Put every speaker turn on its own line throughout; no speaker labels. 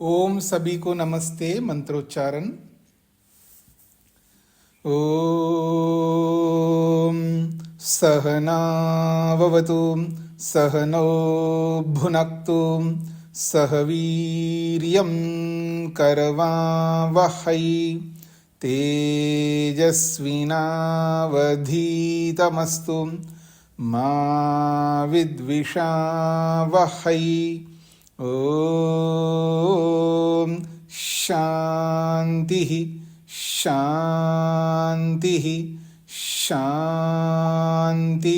ओम सभी को नमस्ते। मंत्रोच्चारण। ओम सहनाववतु सहनौ भुनक्तु सह वीर्यं करवावहै तेजस्विनावधीतमस्तु मा विद्विषावहै। ओम शांति शांति शांति।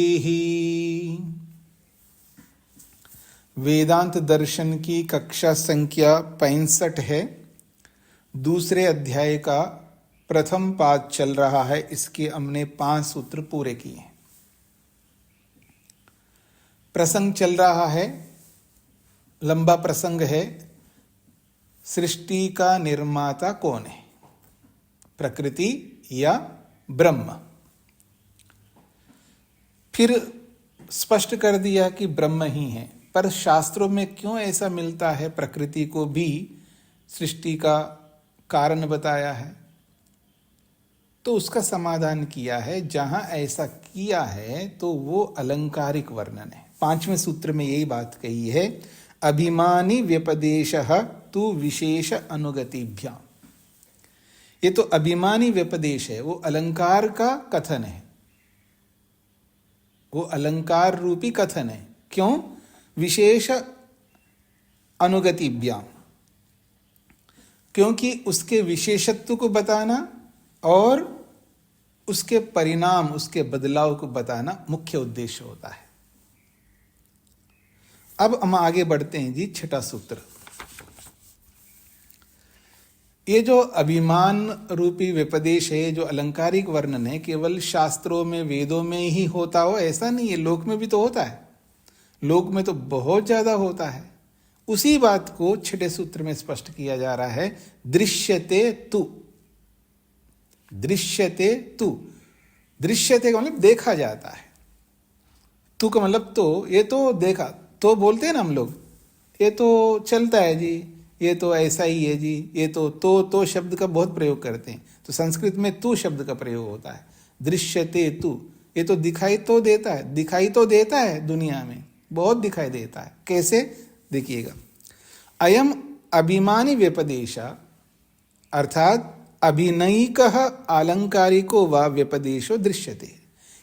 वेदांत दर्शन की कक्षा संख्या 65 है। दूसरे अध्याय का प्रथम पाद चल रहा है। इसके हमने 5 सूत्र पूरे किए हैं। प्रसंग चल रहा है, लंबा प्रसंग है। सृष्टि का निर्माता कौन है, प्रकृति या ब्रह्म? फिर स्पष्ट कर दिया कि ब्रह्म ही है। पर शास्त्रों में क्यों ऐसा मिलता है? प्रकृति को भी सृष्टि का कारण बताया है, तो उसका समाधान किया है। जहां ऐसा किया है तो वो अलंकारिक वर्णन है। 5वें सूत्र में यही बात कही है, अभिमानी व्यपदेशः तु विशेष अनुगतिभ्याम। ये तो अभिमानी व्यपदेश है, वो अलंकार का कथन है, वो अलंकार रूपी कथन है। क्यों? विशेष अनुगतिभ्याम, क्योंकि उसके विशेषत्व को बताना और उसके परिणाम, उसके बदलाव को बताना मुख्य उद्देश्य होता है। अब हम आगे बढ़ते हैं जी। 6वां सूत्र। ये जो अभिमान रूपी व्यपदेश है, जो अलंकारिक वर्णन है, केवल शास्त्रों में वेदों में ही होता हो ऐसा नहीं है, लोक में भी तो होता है। लोक में तो बहुत ज्यादा होता है। उसी बात को 6वें सूत्र में स्पष्ट किया जा रहा है। दृश्यते तु, दृश्यते तु। दृश्यते का मतलब देखा जाता है, तु का मतलब तो। ये तो देखा तो बोलते हैं ना हम लोग, ये तो चलता है जी, ये तो ऐसा ही है जी। ये तो शब्द का बहुत प्रयोग करते हैं, तो संस्कृत में तू शब्द का प्रयोग होता है। दृश्यते तु, ये तो दिखाई तो देता है, दिखाई तो देता है, दुनिया में बहुत दिखाई देता है। कैसे? देखिएगा, अयम अभिमानी व्यपदेश अर्थात अभिनयिकः आलंकारिको वा व्यपदेशो दृश्यते।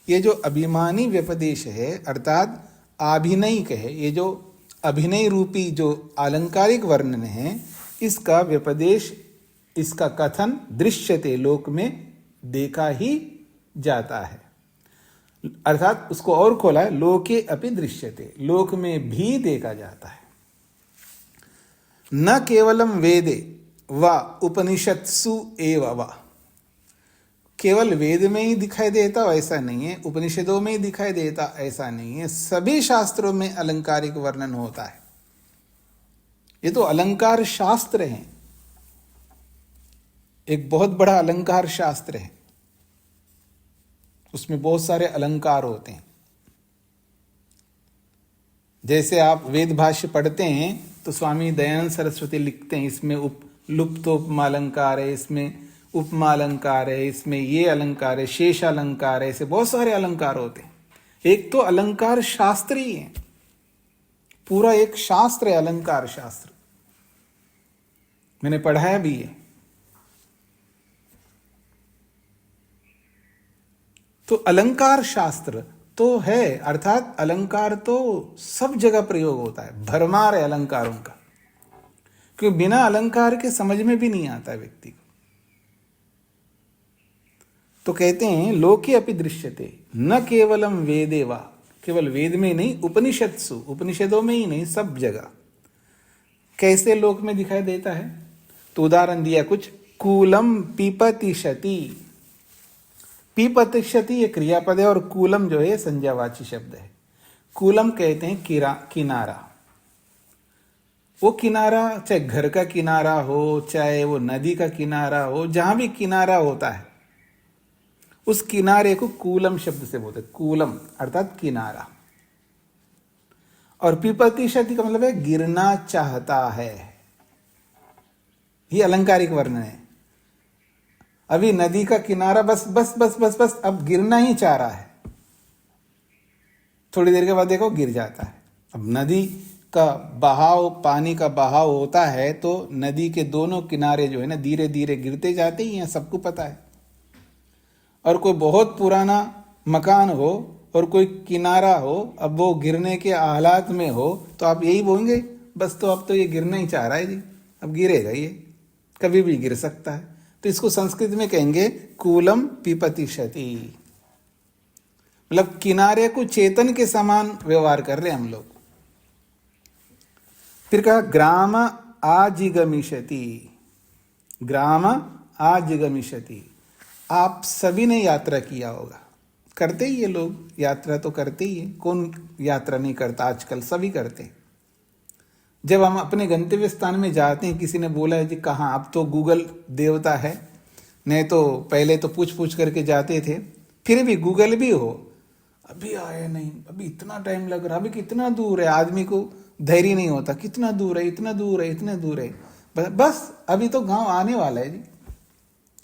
ये जो अभिमानी व्यपदेश है अर्थात अभिनयिक है, ये जो अभिनय रूपी जो आलंकारिक वर्णन है, इसका व्यपदेश, इसका कथन दृश्यते, लोक में देखा ही जाता है। अर्थात उसको और खोला है, लोके अपि दृश्यते, लोक में भी देखा जाता है। न केवलम वेदे व उपनिषत्सु एव वा, केवल वेद में ही दिखाई देता ऐसा नहीं है, उपनिषदों में ही दिखाई देता ऐसा नहीं है। सभी शास्त्रों में अलंकारिक वर्णन होता है। ये तो अलंकार शास्त्र है, एक बहुत बड़ा अलंकार शास्त्र है। उसमें बहुत सारे अलंकार होते हैं। जैसे आप वेद भाष्य पढ़ते हैं तो स्वामी दयानंद सरस्वती लिखते हैं, इसमें लुप्तोपमा अलंकार है, इसमें उपमा अलंकार है, इसमें ये अलंकार है, शेष अलंकार है, ऐसे बहुत सारे अलंकार होते हैं। एक तो अलंकार शास्त्र ही है, पूरा एक शास्त्र है अलंकार शास्त्र। मैंने पढ़ाया भी है। तो अलंकार शास्त्र तो है, अर्थात अलंकार तो सब जगह प्रयोग होता है। भरमार है अलंकारों का, क्योंकि बिना अलंकार के समझ में भी नहीं आता व्यक्ति को। तो कहते हैं लोके अपि दृश्यते, न केवलम वेदे वा, केवल वेद में नहीं, उपनिषत्सु, उपनिषदों में ही नहीं, सब जगह। कैसे लोक में दिखाई देता है? तो उदाहरण दिया कुछ, कूलम पीपतिशति। पीपतिशति ये क्रियापद है और कूलम जो है संज्ञावाची शब्द है। कूलम कहते हैं किनारा। वो किनारा चाहे घर का किनारा हो, चाहे वो नदी का किनारा हो, जहां भी किनारा होता है उस किनारे को कूलम शब्द से बोलते हैं। कूलम अर्थात किनारा। और पिपतिशति का मतलब है गिरना चाहता है। ये अलंकारिक वर्णन है। अभी नदी का किनारा बस बस बस बस बस अब गिरना ही चाह रहा है, थोड़ी देर के बाद देखो गिर जाता है। अब नदी का बहाव, पानी का बहाव होता है तो नदी के दोनों किनारे जो है ना धीरे धीरे गिरते जाते ही हैं, सबको पता है। और कोई बहुत पुराना मकान हो और कोई किनारा हो, अब वो गिरने के हालात में हो तो आप यही बोलेंगे बस तो अब तो ये गिरना ही चाह रहा है जी, अब गिरेगा, ये कभी भी गिर सकता है। तो इसको संस्कृत में कहेंगे कूलम पिपतिशति, मतलब किनारे को चेतन के समान व्यवहार कर रहे हैं हम लोग। फिर कहा ग्राम आजिगमिष्यति, ग्राम आजिगमिष्यति। आप सभी ने यात्रा किया होगा, करते ही ये लोग यात्रा तो करते ही है, कौन यात्रा नहीं करता, आजकल सभी करते हैं। जब हम अपने गंतव्य स्थान में जाते हैं, किसी ने बोला है जी कहाँ, अब तो गूगल देवता है, नहीं तो पहले तो पूछ पूछ करके जाते थे, फिर भी गूगल भी हो, अभी आया नहीं, अभी इतना टाइम लग रहा, अभी कितना दूर है, आदमी को धैर्य नहीं होता, कितना दूर है, इतना दूर है, इतना दूर है, बस अभी तो गांव आने वाला है जी,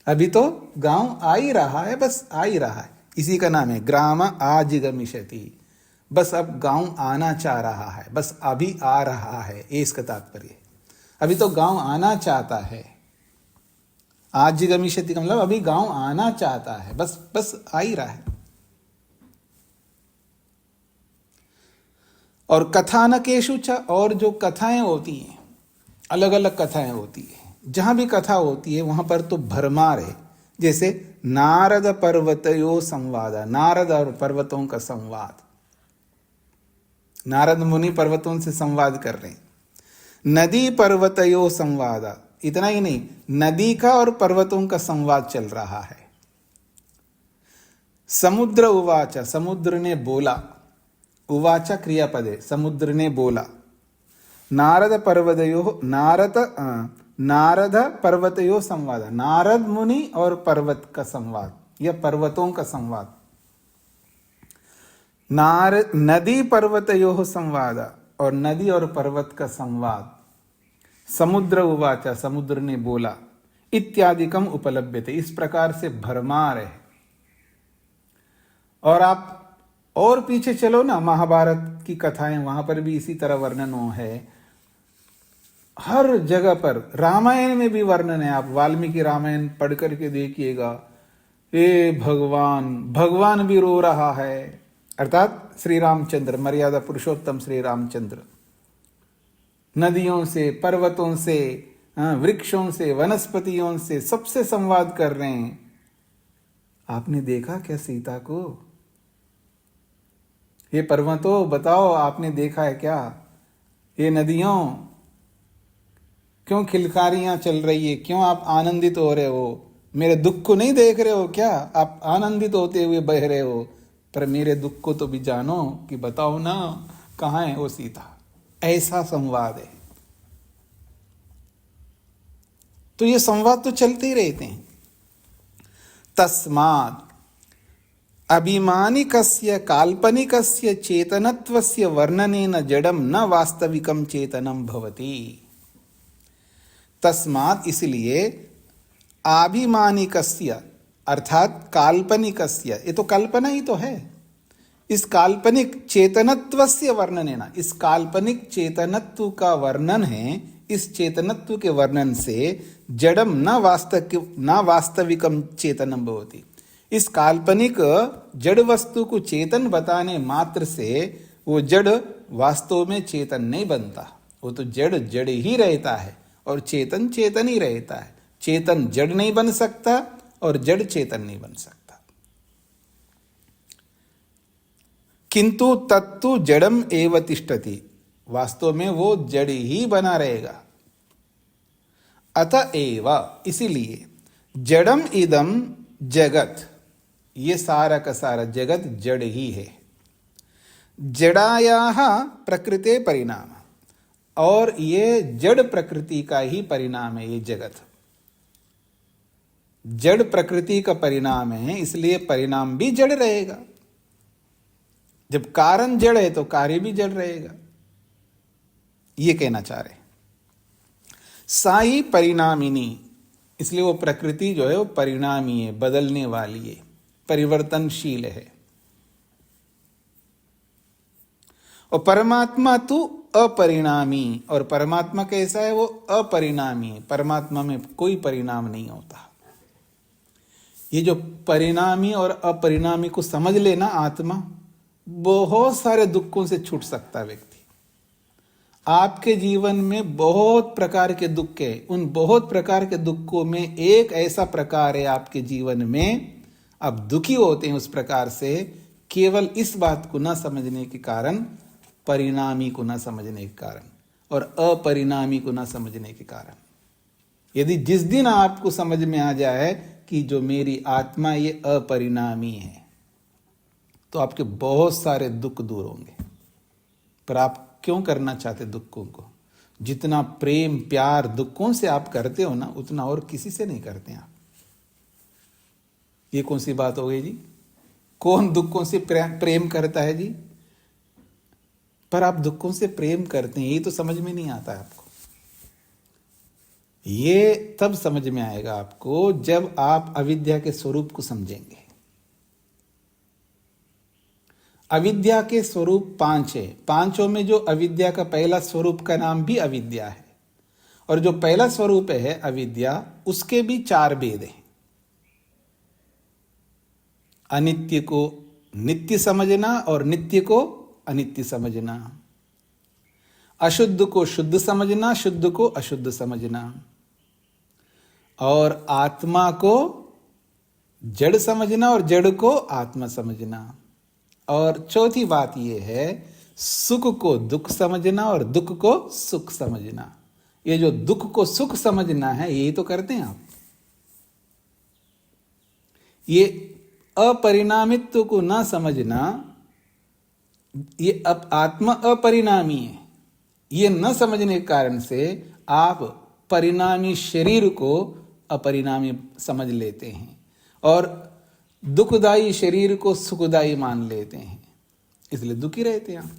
अभी तो गांव आ ही रहा है, बस आ ही रहा है। इसी का नाम है ग्राम आजिगमिष्यति, बस अब गांव आना चाह रहा है, बस अभी आ रहा है, ये इसका तात्पर्य। अभी तो गांव आना चाहता है, आजिगमिष्यति का मतलब अभी गांव आना चाहता है, बस बस आ ही रहा है। और कथानकेषु च, और जो कथाएं होती हैं, अलग अलग कथाएं होती है, जहां भी कथा होती है वहां पर तो भरमार है। जैसे नारद पर्वतयो संवाद, नारद और पर्वतों का संवाद, नारद मुनि पर्वतों से संवाद कर रहे हैं। नदी पर्वतयो संवाद, इतना ही नहीं, नदी का और पर्वतों का संवाद चल रहा है। समुद्र उवाच, समुद्र ने बोला, उवाच क्रियापद है, समुद्र ने बोला। नारद पर्वतयो, नारद पर्वतयो संवाद, नारद मुनि और पर्वत का संवाद या पर्वतों का संवाद। नदी पर्वतयो संवाद, और नदी और पर्वत का संवाद। समुद्र उवाच, समुद्र ने बोला, इत्यादिकम उपलभ्यते, इस प्रकार से भरमार है। और आप और पीछे चलो ना, महाभारत की कथाएं, वहां पर भी इसी तरह वर्णन है, हर जगह पर। रामायण में भी वर्णन है, आप वाल्मीकि रामायण पढ़ करके देखिएगा, हे भगवान, भगवान भी रो रहा है, अर्थात श्री रामचंद्र, मर्यादा पुरुषोत्तम श्री रामचंद्र, नदियों से, पर्वतों से, वृक्षों से, वनस्पतियों से, सबसे संवाद कर रहे हैं। आपने देखा क्या सीता को? ये पर्वतों बताओ, आपने देखा है क्या? ये नदियों क्यों खिलकारियां चल रही है, क्यों आप आनंदित हो रहे हो? मेरे दुख को नहीं देख रहे हो क्या? आप आनंदित होते हुए बह रहे हो, पर मेरे दुख को तो भी जानो, कि बताओ ना कहाँ है वो सीता। ऐसा संवाद है। तो ये संवाद तो चलते ही रहते हैं। तस्मात् अभिमानिकस्य काल्पनिकस्य चेतनत्वस्य वर्णनेन जडम न वास्तविकम चेतनम भवति। तस्मात्, इसलिए, आभिमानिकस्य अर्थात काल्पनिकस्य, ये तो कल्पना ही तो है, इस काल्पनिक चेतनत्वस्य वर्णनेन, इस काल्पनिक चेतनत्व का वर्णन है, इस चेतनत्व के वर्णन से जडम न वास्तविकम चेतनम भवति, इस काल्पनिक जड़ वस्तु को चेतन बताने मात्र से वो जड़ वास्तव में चेतन नहीं बनता। वो तो जड़ जड़ ही रहता है और चेतन चेतन ही रहता है। चेतन जड़ नहीं बन सकता और जड़ चेतन नहीं बन सकता। किंतु तत्तु जड़म एव तिष्ठति, वास्तव में वो जड़ ही बना रहेगा। अतएव, इसीलिए, जड़म इदम जगत, ये सारा का सारा जगत जड़ ही है। जड़ायाः प्रकृते परिणाम, और ये जड़ प्रकृति का ही परिणाम है। ये जगत जड़ प्रकृति का परिणाम है, इसलिए परिणाम भी जड़ रहेगा। जब कारण जड़ है तो कार्य भी जड़ रहेगा, ये कहना चाह रहे। सा ही परिणामिनी, इसलिए वो प्रकृति जो है वो परिणामी है, बदलने वाली है, परिवर्तनशील है। और परमात्मा तो अपरिणामी, और परमात्मा कैसा है? वो अपरिणामी है। परमात्मा में कोई परिणाम नहीं होता। ये जो परिणामी और अपरिणामी को समझ लेना आत्मा, बहुत सारे दुखों से छूट सकता है व्यक्ति। आपके जीवन में बहुत प्रकार के दुख है, उन बहुत प्रकार के दुखों में एक ऐसा प्रकार है आपके जीवन में, आप दुखी होते हैं उस प्रकार से केवल इस बात को न समझने के कारण, परिणामी को न समझने के कारण और अपरिणामी को न समझने के कारण। यदि जिस दिन आपको समझ में आ जाए कि जो मेरी आत्मा ये अपरिणामी है, तो आपके बहुत सारे दुख दूर होंगे। पर आप क्यों करना चाहते दुखों को? जितना प्रेम प्यार दुखों से आप करते हो ना, उतना और किसी से नहीं करते आप। ये कौन सी बात हो गई जी? कौन दुखों से प्रेम करता है जी? पर आप दुखों से प्रेम करते हैं, ये तो समझ में नहीं आता है आपको। ये तब समझ में आएगा आपको जब आप अविद्या के स्वरूप को समझेंगे। अविद्या के स्वरूप 5 है। पांचों में जो अविद्या का पहला स्वरूप का नाम भी अविद्या है, और जो पहला स्वरूप है अविद्या, उसके भी 4 भेद हैं। अनित्य को नित्य समझना और नित्य को अनित्य समझना, अशुद्ध को शुद्ध समझना, शुद्ध को अशुद्ध समझना, और आत्मा को जड़ समझना और जड़ को आत्मा समझना। और चौथी बात यह है, सुख को दुख समझना और दुख को सुख समझना। ये जो दुख को सुख समझना है, यही तो करते हैं आप। ये अपरिणामित्व को ना समझना, ये आत्मा अपरिणामी है, ये न समझने के कारण से आप परिणामी शरीर को अपरिणामी समझ लेते हैं और दुखदाई शरीर को सुखदाई मान लेते हैं, इसलिए दुखी रहते हैं आप।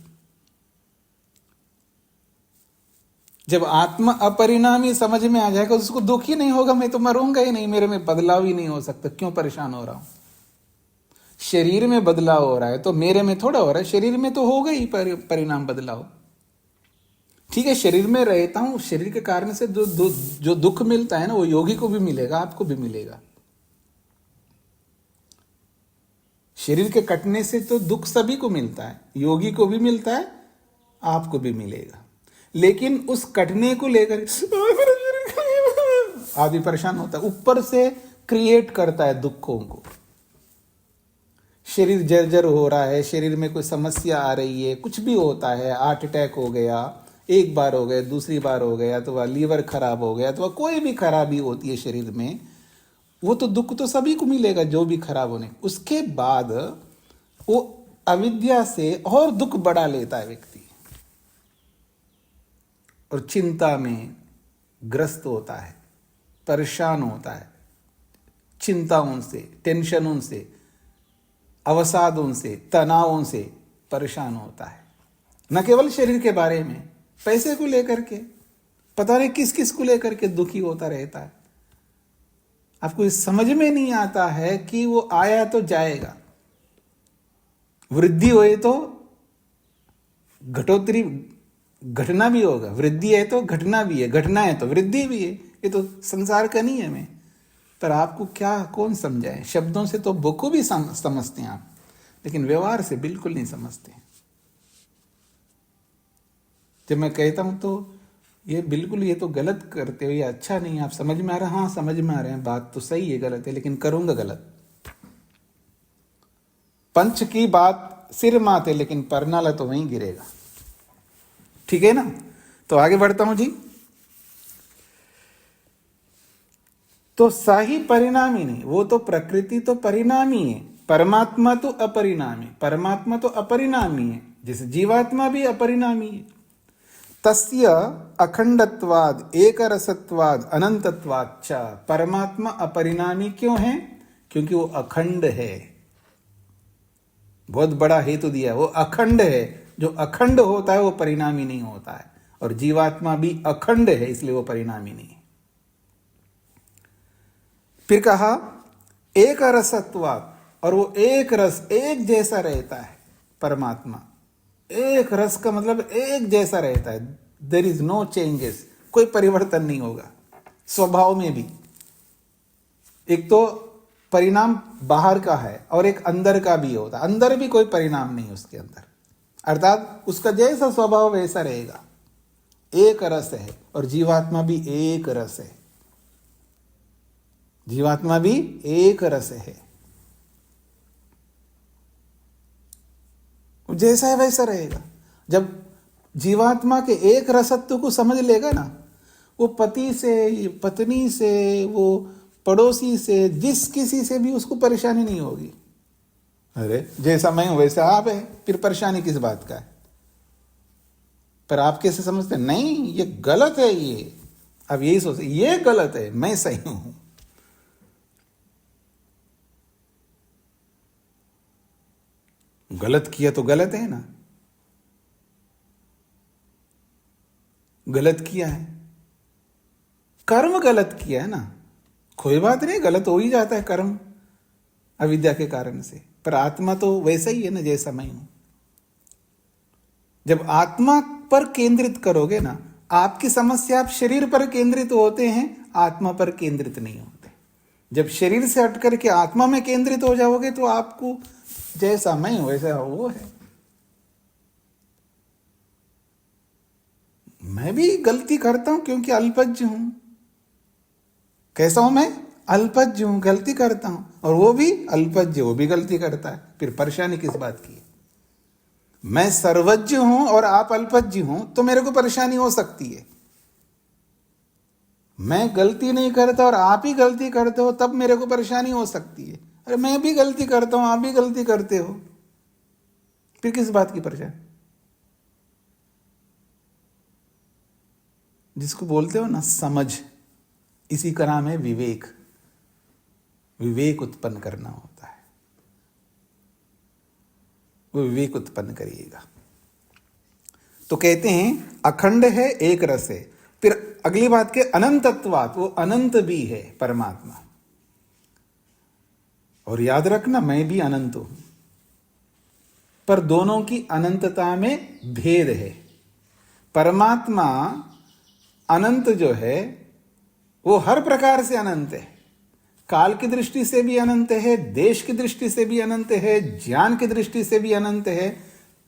जब आत्मा अपरिणामी समझ में आ जाएगा तो उसको दुख ही नहीं होगा, मैं तो मरूंगा ही नहीं, मेरे में बदलाव ही नहीं हो सकता, क्यों परेशान हो रहा हूं? शरीर में बदलाव हो रहा है तो मेरे में थोड़ा हो रहा है, शरीर में तो होगा ही परिणाम बदलाव। ठीक है, शरीर में रहता हूं, शरीर के कारण से जो दुख मिलता है ना, वो योगी को भी मिलेगा, आपको भी मिलेगा। शरीर के कटने से तो दुख सभी को मिलता है, योगी को भी मिलता है, आपको भी मिलेगा। लेकिन उस कटने को लेकर आदमी परेशान होता है, ऊपर से क्रिएट करता है दुखों को। शरीर जर्जर हो रहा है, शरीर में कोई समस्या आ रही है, कुछ भी होता है, हार्ट अटैक हो गया, एक बार हो गया, दूसरी बार हो गया, तो वह लीवर खराब हो गया, तो वह कोई भी खराबी होती है शरीर में, वो तो दुख तो सभी को मिलेगा जो भी खराब होने। उसके बाद वो अविद्या से और दुख बढ़ा लेता है व्यक्ति और चिंता में ग्रस्त होता है, परेशान होता है, चिंताओं से, टेंशनों से, अवसादों से, तनावों से परेशान होता है। न केवल शरीर के बारे में, पैसे को लेकर के, पता नहीं किस किस को लेकर के दुखी होता रहता है। आपको इस समझ में नहीं आता है कि वो आया तो जाएगा, वृद्धि होए तो घटोत्तरी घटना भी होगा, वृद्धि है तो घटना भी है, घटना है तो वृद्धि भी है, ये तो संसार का नियम है। पर आपको क्या कौन समझाए? शब्दों से तो बखूबी समझते हैं आप, लेकिन व्यवहार से बिल्कुल नहीं समझते। जब मैं कहता हूं तो ये बिल्कुल, ये तो गलत करते हो, ये अच्छा नहीं, आप समझ में आ रहा है? हाँ समझ में आ रहे हैं, बात तो सही है, गलत है, लेकिन करूंगा गलत। पंच की बात सिर माथे, लेकिन परनाला तो वहीं गिरेगा। ठीक है ना? तो आगे बढ़ता हूं जी। तो साही परिणामी नहीं, वो तो प्रकृति तो परिणामी है, परमात्मा तो अपरिणामी, परमात्मा तो अपरिणामी है, जैसे जीवात्मा भी अपरिणामी है। तस्य अखंडत्वाद एकरसत्वाद अनंतत्वाद च, परमात्मा अपरिणामी क्यों है? क्योंकि वो अखंड है। बहुत बड़ा हेतु दिया, वो अखंड है। जो अखंड होता है वो परिणामी नहीं होता है, और जीवात्मा भी अखंड है, इसलिए वो परिणामी नहीं है। फिर कहा एक रसत्वात्, और वो एक रस, एक जैसा रहता है परमात्मा। एक रस का मतलब एक जैसा रहता है, देयर इज नो चेंजेस, कोई परिवर्तन नहीं होगा स्वभाव में भी। एक तो परिणाम बाहर का है और एक अंदर का भी होता है, अंदर भी कोई परिणाम नहीं उसके अंदर, अर्थात उसका जैसा स्वभाव वैसा रहेगा। एक रस है और जीवात्मा भी एक रस है, जीवात्मा भी एक रस है, जैसा है वैसा रहेगा। जब जीवात्मा के एक रसत्व को समझ लेगा ना, वो पति से, पत्नी से, वो पड़ोसी से, जिस किसी से भी उसको परेशानी नहीं होगी। अरे जैसा मैं हूं वैसा आप है, फिर परेशानी किस बात का है? पर आप कैसे समझते हैं? नहीं ये गलत है, ये अब यही सोचते ये गलत है, मैं सही हूं। गलत किया तो गलत है ना, गलत किया है, कर्म गलत किया है ना, कोई बात नहीं, गलत हो ही जाता है कर्म अविद्या के कारण से, पर आत्मा तो वैसा ही है ना जैसा मैं हूं। जब आत्मा पर केंद्रित करोगे ना, आपकी समस्या, आप शरीर पर केंद्रित होते हैं, आत्मा पर केंद्रित नहीं होते। जब शरीर से हट करके आत्मा में केंद्रित हो जाओगे तो आपको जैसा मैं हूं वैसा वो है। मैं भी गलती करता हूं क्योंकि अल्पज्ञ हूं। कैसा हूं मैं? अल्पज्ञ हूं, गलती करता हूं, और वो भी अल्पज्ञ, वो भी गलती करता है, फिर परेशानी किस बात की? मैं सर्वज्ञ हूं और आप अल्पज्ञ हूं तो मेरे को परेशानी हो सकती है। मैं गलती नहीं करता और आप ही गलती करते हो तब मेरे को परेशानी हो सकती है। अरे मैं भी गलती करता हूं, आप भी गलती करते हो, फिर किस बात की परेशानी? जिसको बोलते हो ना समझ, इसी का नाम है विवेक। विवेक उत्पन्न करना होता है, वो विवेक उत्पन्न करिएगा। तो कहते हैं अखंड है, एक रस है। फिर अगली बात के अनंतत्वात्, वो अनंत भी है परमात्मा। और याद रखना मैं भी अनंत हूं, पर दोनों की अनंतता में भेद है। परमात्मा अनंत जो है वो हर प्रकार से अनंत है, काल की दृष्टि से भी अनंत है, देश की दृष्टि से भी अनंत है, ज्ञान की दृष्टि से भी अनंत है,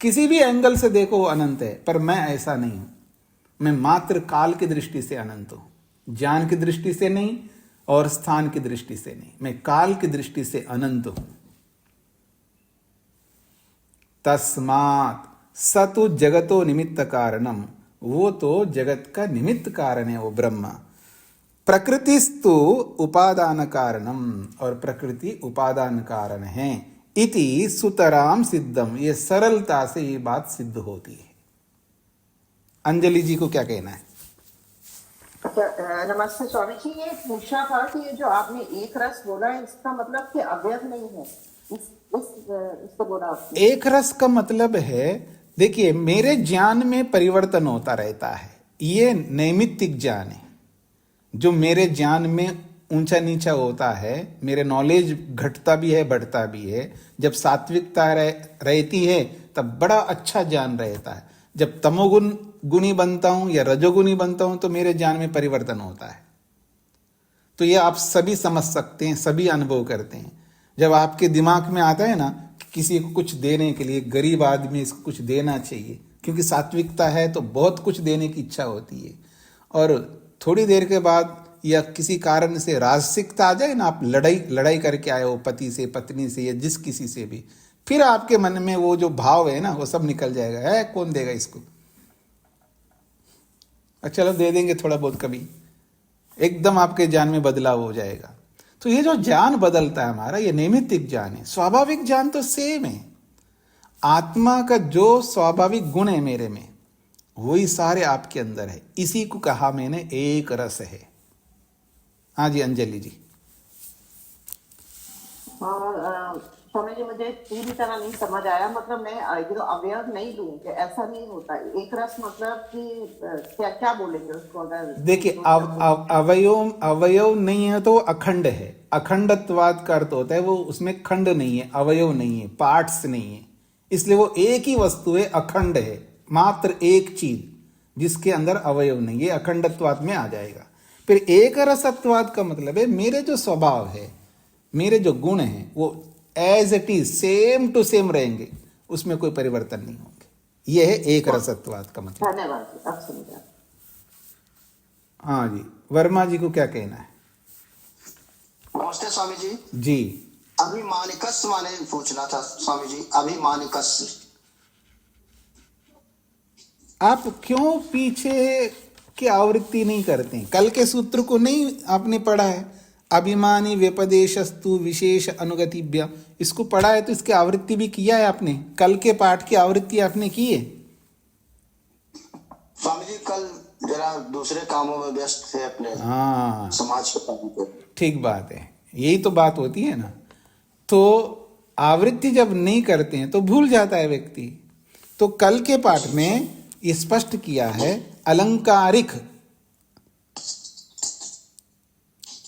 किसी भी एंगल से देखो वो अनंत है। पर मैं ऐसा नहीं हूं, मैं मात्र काल की दृष्टि से अनंत हूं, ज्ञान की दृष्टि से नहीं और स्थान की दृष्टि से नहीं, मैं काल की दृष्टि से अनंत हूं। तस्मात् स तु जगतो निमित्त कारणम, वो तो जगत का निमित्त कारण है, वो ब्रह्म। प्रकृतिस्तु उपादान कारणम, और प्रकृति उपादान कारण है। इति सुतराम सिद्धम, ये सरलता से ये बात सिद्ध होती है। अंजलि जी को क्या कहना है?
नमस्ते स्वामी जी, ये पूछा था कि ये जो आपने एक रस बोला है इसका मतलब कि अवयव नहीं है, इसको बोला आपने।
एक रस का मतलब है, देखिए मेरे ज्ञान में परिवर्तन होता रहता है, ये नैमित्तिक ज्ञान है। जो मेरे ज्ञान में ऊंचा नीचा होता है, मेरे नॉलेज घटता भी है बढ़ता भी है। जब सात्विकता रहती है तब बड़ा अच्छा ज्ञान रहता है। जब तमोगुण गुणी बनता हूं या रजोगुणी बनता हूं तो मेरे ज्ञान में परिवर्तन होता है। तो ये आप सभी समझ सकते हैं, सभी अनुभव करते हैं। जब आपके दिमाग में आता है ना कि किसी को कुछ देने के लिए, गरीब आदमी इसको कुछ देना चाहिए, क्योंकि सात्विकता है तो बहुत कुछ देने की इच्छा होती है, और थोड़ी देर के बाद या किसी कारण से राजसिकता आ जाए ना, आप लड़ाई करके आए हो पति से, पत्नी से, या जिस किसी से भी, फिर आपके मन में वो जो भाव है ना वो सब निकल जाएगा, है कौन देगा इसको, अच्छा चलो दे देंगे थोड़ा बहुत, कभी एकदम आपके ज्ञान में बदलाव हो जाएगा। तो ये जो ज्ञान बदलता है हमारा, ये नैमित्तिक ज्ञान है। स्वाभाविक ज्ञान तो सेम है। आत्मा का जो स्वाभाविक गुण है मेरे में, वही सारे आपके अंदर है। इसी को कहा मैंने एक रस है। हाँ जी अंजलि जी।
और स्वामी जी मुझे पूरी तरह नहीं समझ आया, मतलब मैं ये तो अवयव नहीं लूं कि ऐसा नहीं होता। एक रस मतलब कि क्या क्या बोलेंगे उसको, अगर
देखिए,
दो शब्दों
अव अवयव अवयव नहीं है तो अखंड है। अखंडत्वाद का अर्थ होता है वो उसमें खंड नहीं है, अवयव नहीं है, पार्ट्स नहीं है, इसलिए वो एक ही वस्तु है, अखंड है, मात्र एक चीज जिसके अंदर अवयव नहीं है, अखंडत्वाद में आ जाएगा। फिर एक रसत्वाद का मतलब है मेरे जो स्वभाव है, मेरे जो गुण हैं वो as it is same to same रहेंगे, उसमें कोई परिवर्तन नहीं होंगे। यह है एक रसत्वाद का मतलब।
धन्यवाद जी, अब समझा।
हाँ जी, वर्मा जी को क्या कहना है?
नमस्ते स्वामी जी।
जी,
अभिमानिकस माने पूछना था स्वामी जी, अभिमानिकस।
आप क्यों पीछे की आवृत्ति नहीं करते हैं? कल के सूत्र को नहीं आपने पढ़ा है? अभिमानी व्यपदेशस्तु विशेष अनुगतिभ्य, इसको पढ़ा है तो इसकी आवृत्ति भी किया है आपने। कल के पाठ की आवृत्ति आपने की है।
स्वामी जी कल जरा दूसरे कामों में व्यस्त थे, अपने
हाँ,
समाज के काम को।
ठीक बात है, यही तो बात होती है ना। तो आवृत्ति जब नहीं करते हैं तो भूल जाता है व्यक्ति। तो कल के पाठ में स्पष्ट किया है अलंकारिक।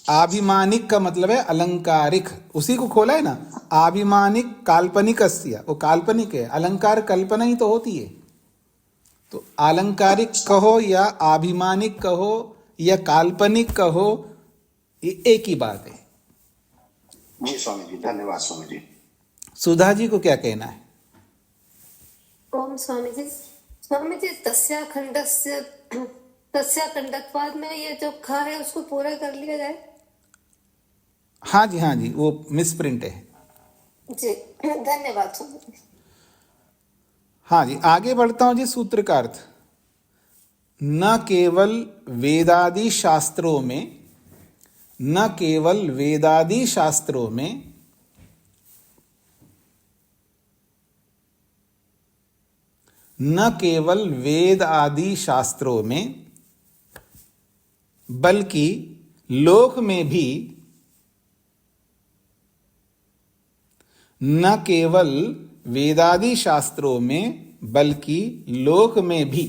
आभिमानिक का मतलब है अलंकारिक, उसी को खोला है ना। आभिमानिक काल्पनिकस्य, वो काल्पनिक है, अलंकार कल्पना ही तो होती है। तो अलंकारिक कहो या आभिमानिक कहो या काल्पनिक कहो, ये एक ही बात है।
जी स्वामी जी, धन्यवाद स्वामी जी।
सुधा जी को क्या कहना है?
ओम स्वामी जी। स्वामी जी तस्याखंडस्य तस्याखंडत्वाद में ये जो खा है उसको पूरा कर लिया जाए।
हाँ जी, हाँ जी, वो मिसप्रिंट है।
जी धन्यवाद स्वामी जी।
हाँ जी, आगे बढ़ता हूं जी। सूत्र का अर्थ, न केवल वेदादि शास्त्रों में, न केवल वेदादि शास्त्रों में, न केवल वेद आदि शास्त्रों में, बल्कि लोक में भी, न केवल वेदादि शास्त्रों में बल्कि लोक में भी,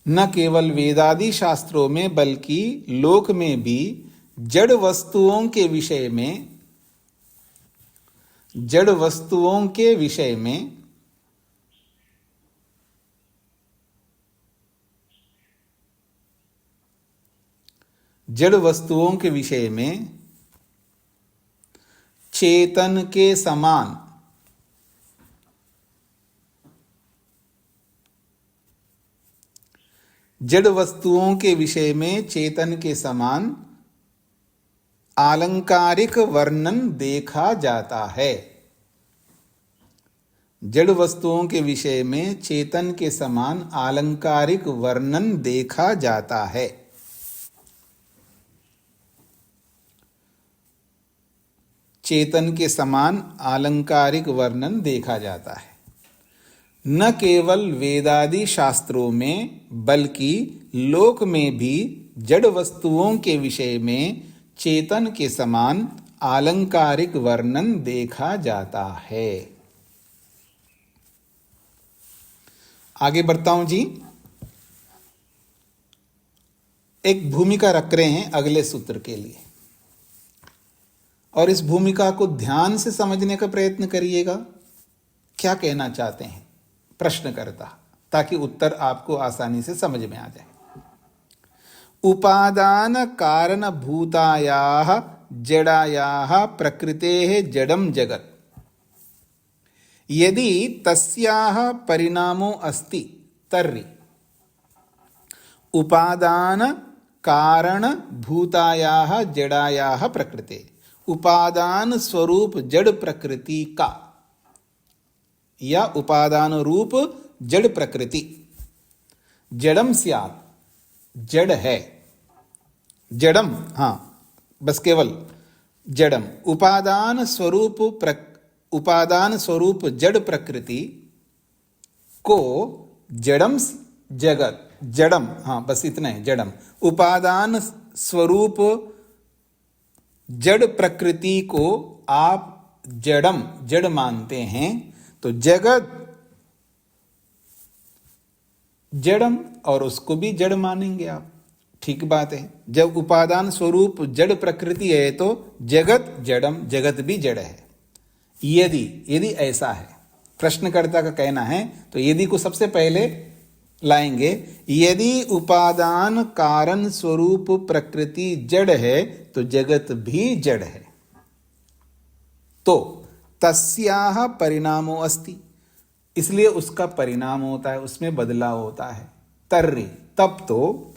न केवल वेदादि शास्त्रों में बल्कि लोक में भी जड़ वस्तुओं के विषय में, जड़ वस्तुओं के विषय में जड़ वस्तुओं के विषय में चेतन के समान जड़ वस्तुओं के विषय में चेतन के समान आलंकारिक वर्णन देखा जाता है। जड़ वस्तुओं के विषय में चेतन के समान आलंकारिक वर्णन देखा जाता है। चेतन के समान आलंकारिक वर्णन देखा जाता है। न केवल वेदादि शास्त्रों में बल्कि लोक में भी जड़ वस्तुओं के विषय में चेतन के समान आलंकारिक वर्णन देखा जाता है। आगे बढ़ता हूं जी। एक भूमिका रख रहे हैं अगले सूत्र के लिए, और इस भूमिका को ध्यान से समझने का प्रयत्न करिएगा। क्या कहना चाहते हैं प्रश्नकर्ता, ताकि उत्तर आपको आसानी से समझ में आ जाए। उपादान कारण भूतायाः जडायाः प्रकृतेः जडं जगत् यदि तस्याः परिणामो अस्ति तर्हि उपादान कारण भूतायाः जडायाः प्रकृते, उपादान स्वरूप जड़ प्रकृति का या उपादान रूप जड़ प्रकृति, जड़म स्यात्, जड़ है, जड़म, हाँ बस केवल जड़म, उपादान स्वरूप जड़ प्रकृति को जड़म जगत, जड़म, हाँ बस इतना है, जड़म, उपादान स्वरूप जड़ प्रकृति को आप जड़म जड़ मानते हैं तो जगत जड़म और उसको भी जड़ मानेंगे आप। ठीक बात है। जब उपादान स्वरूप जड़ प्रकृति है तो जगत जड़म, जगत भी जड़ है। यदि यदि ऐसा है, प्रश्नकर्ता का कहना है, तो यदि को सबसे पहले लाएंगे। यदि उपादान कारण स्वरूप प्रकृति जड़ है तो जगत भी जड़ है, तो तस्याह परिणामो अस्ति, इसलिए उसका परिणाम होता है, उसमें बदलाव होता है। तर्हि, तब तो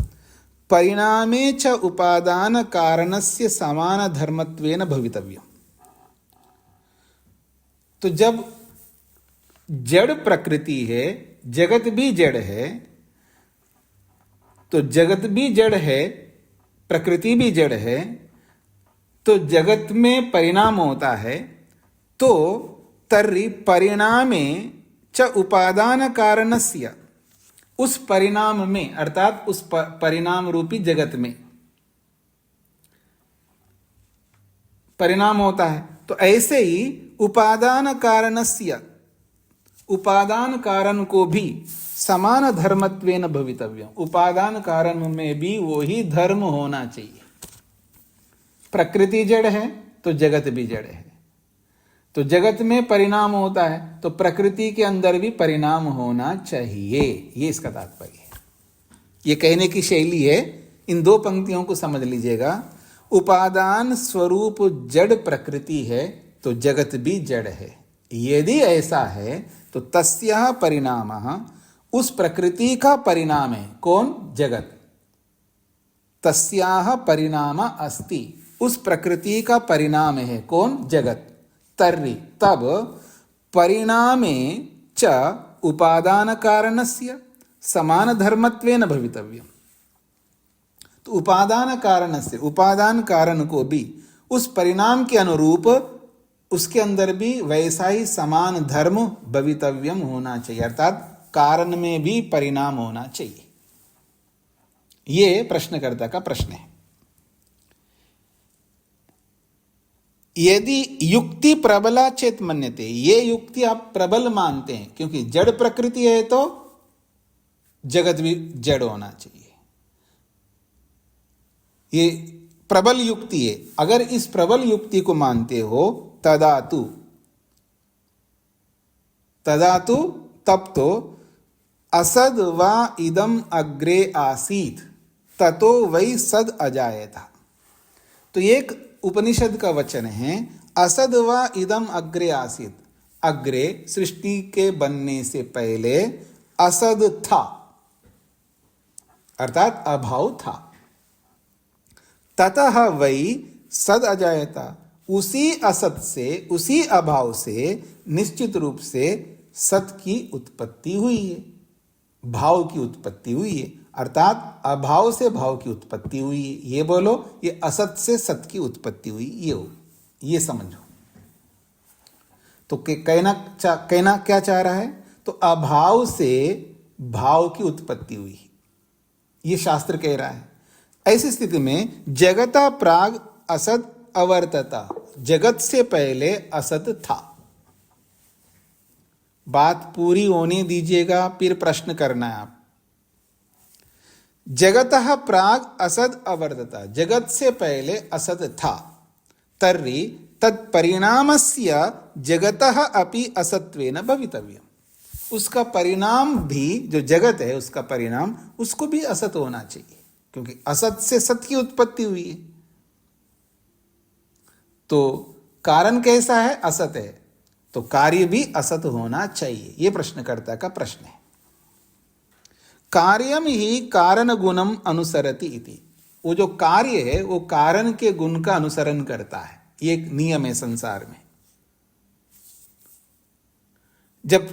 परिणामे च उपादान कारणस्य समान धर्मत्वेन भवितव्यम। तो जब जड़ प्रकृति है, जगत भी जड़ है, तो जगत भी जड़ है, प्रकृति भी जड़ है, तो जगत में परिणाम होता है। तो तर्हि परिणामे च उपादान कारणस्य, उस परिणाम में अर्थात उस परिणाम रूपी जगत में परिणाम होता है, तो ऐसे ही उपादान कारणस्य, उपादान कारण को भी समान धर्मत्वेन भवितव्यम, उपादान कारण में भी वही धर्म होना चाहिए। प्रकृति जड़ है तो जगत भी जड़ है, तो जगत में परिणाम होता है तो प्रकृति के अंदर भी परिणाम होना चाहिए। ये इसका तात्पर्य है। ये कहने की शैली है। इन दो पंक्तियों को समझ लीजिएगा। उपादान स्वरूप जड़ प्रकृति है तो जगत भी जड़ है। यदि ऐसा है तो तस्याः परिणामः, उस प्रकृति का परिणाम है। कौन? जगत। तस्याः परिणाम अस्ति, उस प्रकृति का परिणाम है। कौन? जगत। तर्हि, तब परिणामे च उपादान कारणस्य समान धर्मत्वेन भवितव्यम। तो उपादान कारणस्य, उपादान कारण को भी उस परिणाम के अनुरूप उसके अंदर भी वैसा ही समान धर्म भवितव्यम होना चाहिए, अर्थात कारण में भी परिणाम होना चाहिए। ये प्रश्नकर्ता का प्रश्न है। यदि युक्ति प्रबला चेत मन्यते, ये युक्ति आप प्रबल मानते हैं, क्योंकि जड़ प्रकृति है तो जगत भी जड़ होना चाहिए। ये प्रबल युक्ति है। अगर इस प्रबल युक्ति को मानते हो तदातु, तदातु तब तो असद वा इदम अग्रे आसीत ततो वै सद अजायता। तो एक उपनिषद का वचन है, असद वा इदम अग्रे आसीत। अग्रे सृष्टि के बनने से पहले असद था, अर्थात अभाव था। ततः वै सद अजायता, उसी असत से, उसी अभाव से निश्चित रूप से सत की उत्पत्ति हुई है, भाव की उत्पत्ति हुई है, अर्थात अभाव से भाव की उत्पत्ति हुई है। ये बोलो, ये असत से सत की उत्पत्ति हुई, ये हो, ये समझो। तो कहना क्या चाह रहा है? तो अभाव से भाव की उत्पत्ति हुई, ये शास्त्र कह रहा है। ऐसी स्थिति में जगता प्राग असत अवर्तता, जगत से पहले असत था। बात पूरी होने दीजिएगा, फिर प्रश्न करना है आप। जगतः प्राग असद अवर्तता, जगत से पहले असत था। तर्हि तत्परिणामस्य जगतः अपि असत्वेन भवितव्यम, उसका परिणाम भी, जो जगत है उसका परिणाम, उसको भी असत होना चाहिए, क्योंकि असत से सत की उत्पत्ति हुई है। तो कारण कैसा है? असत है, तो कार्य भी असत होना चाहिए। यह प्रश्नकर्ता का प्रश्न है। कार्यम ही कारण गुणम अनुसरति इति, वो जो कार्य है वो कारण के गुण का अनुसरण करता है। ये एक नियम है संसार में। जब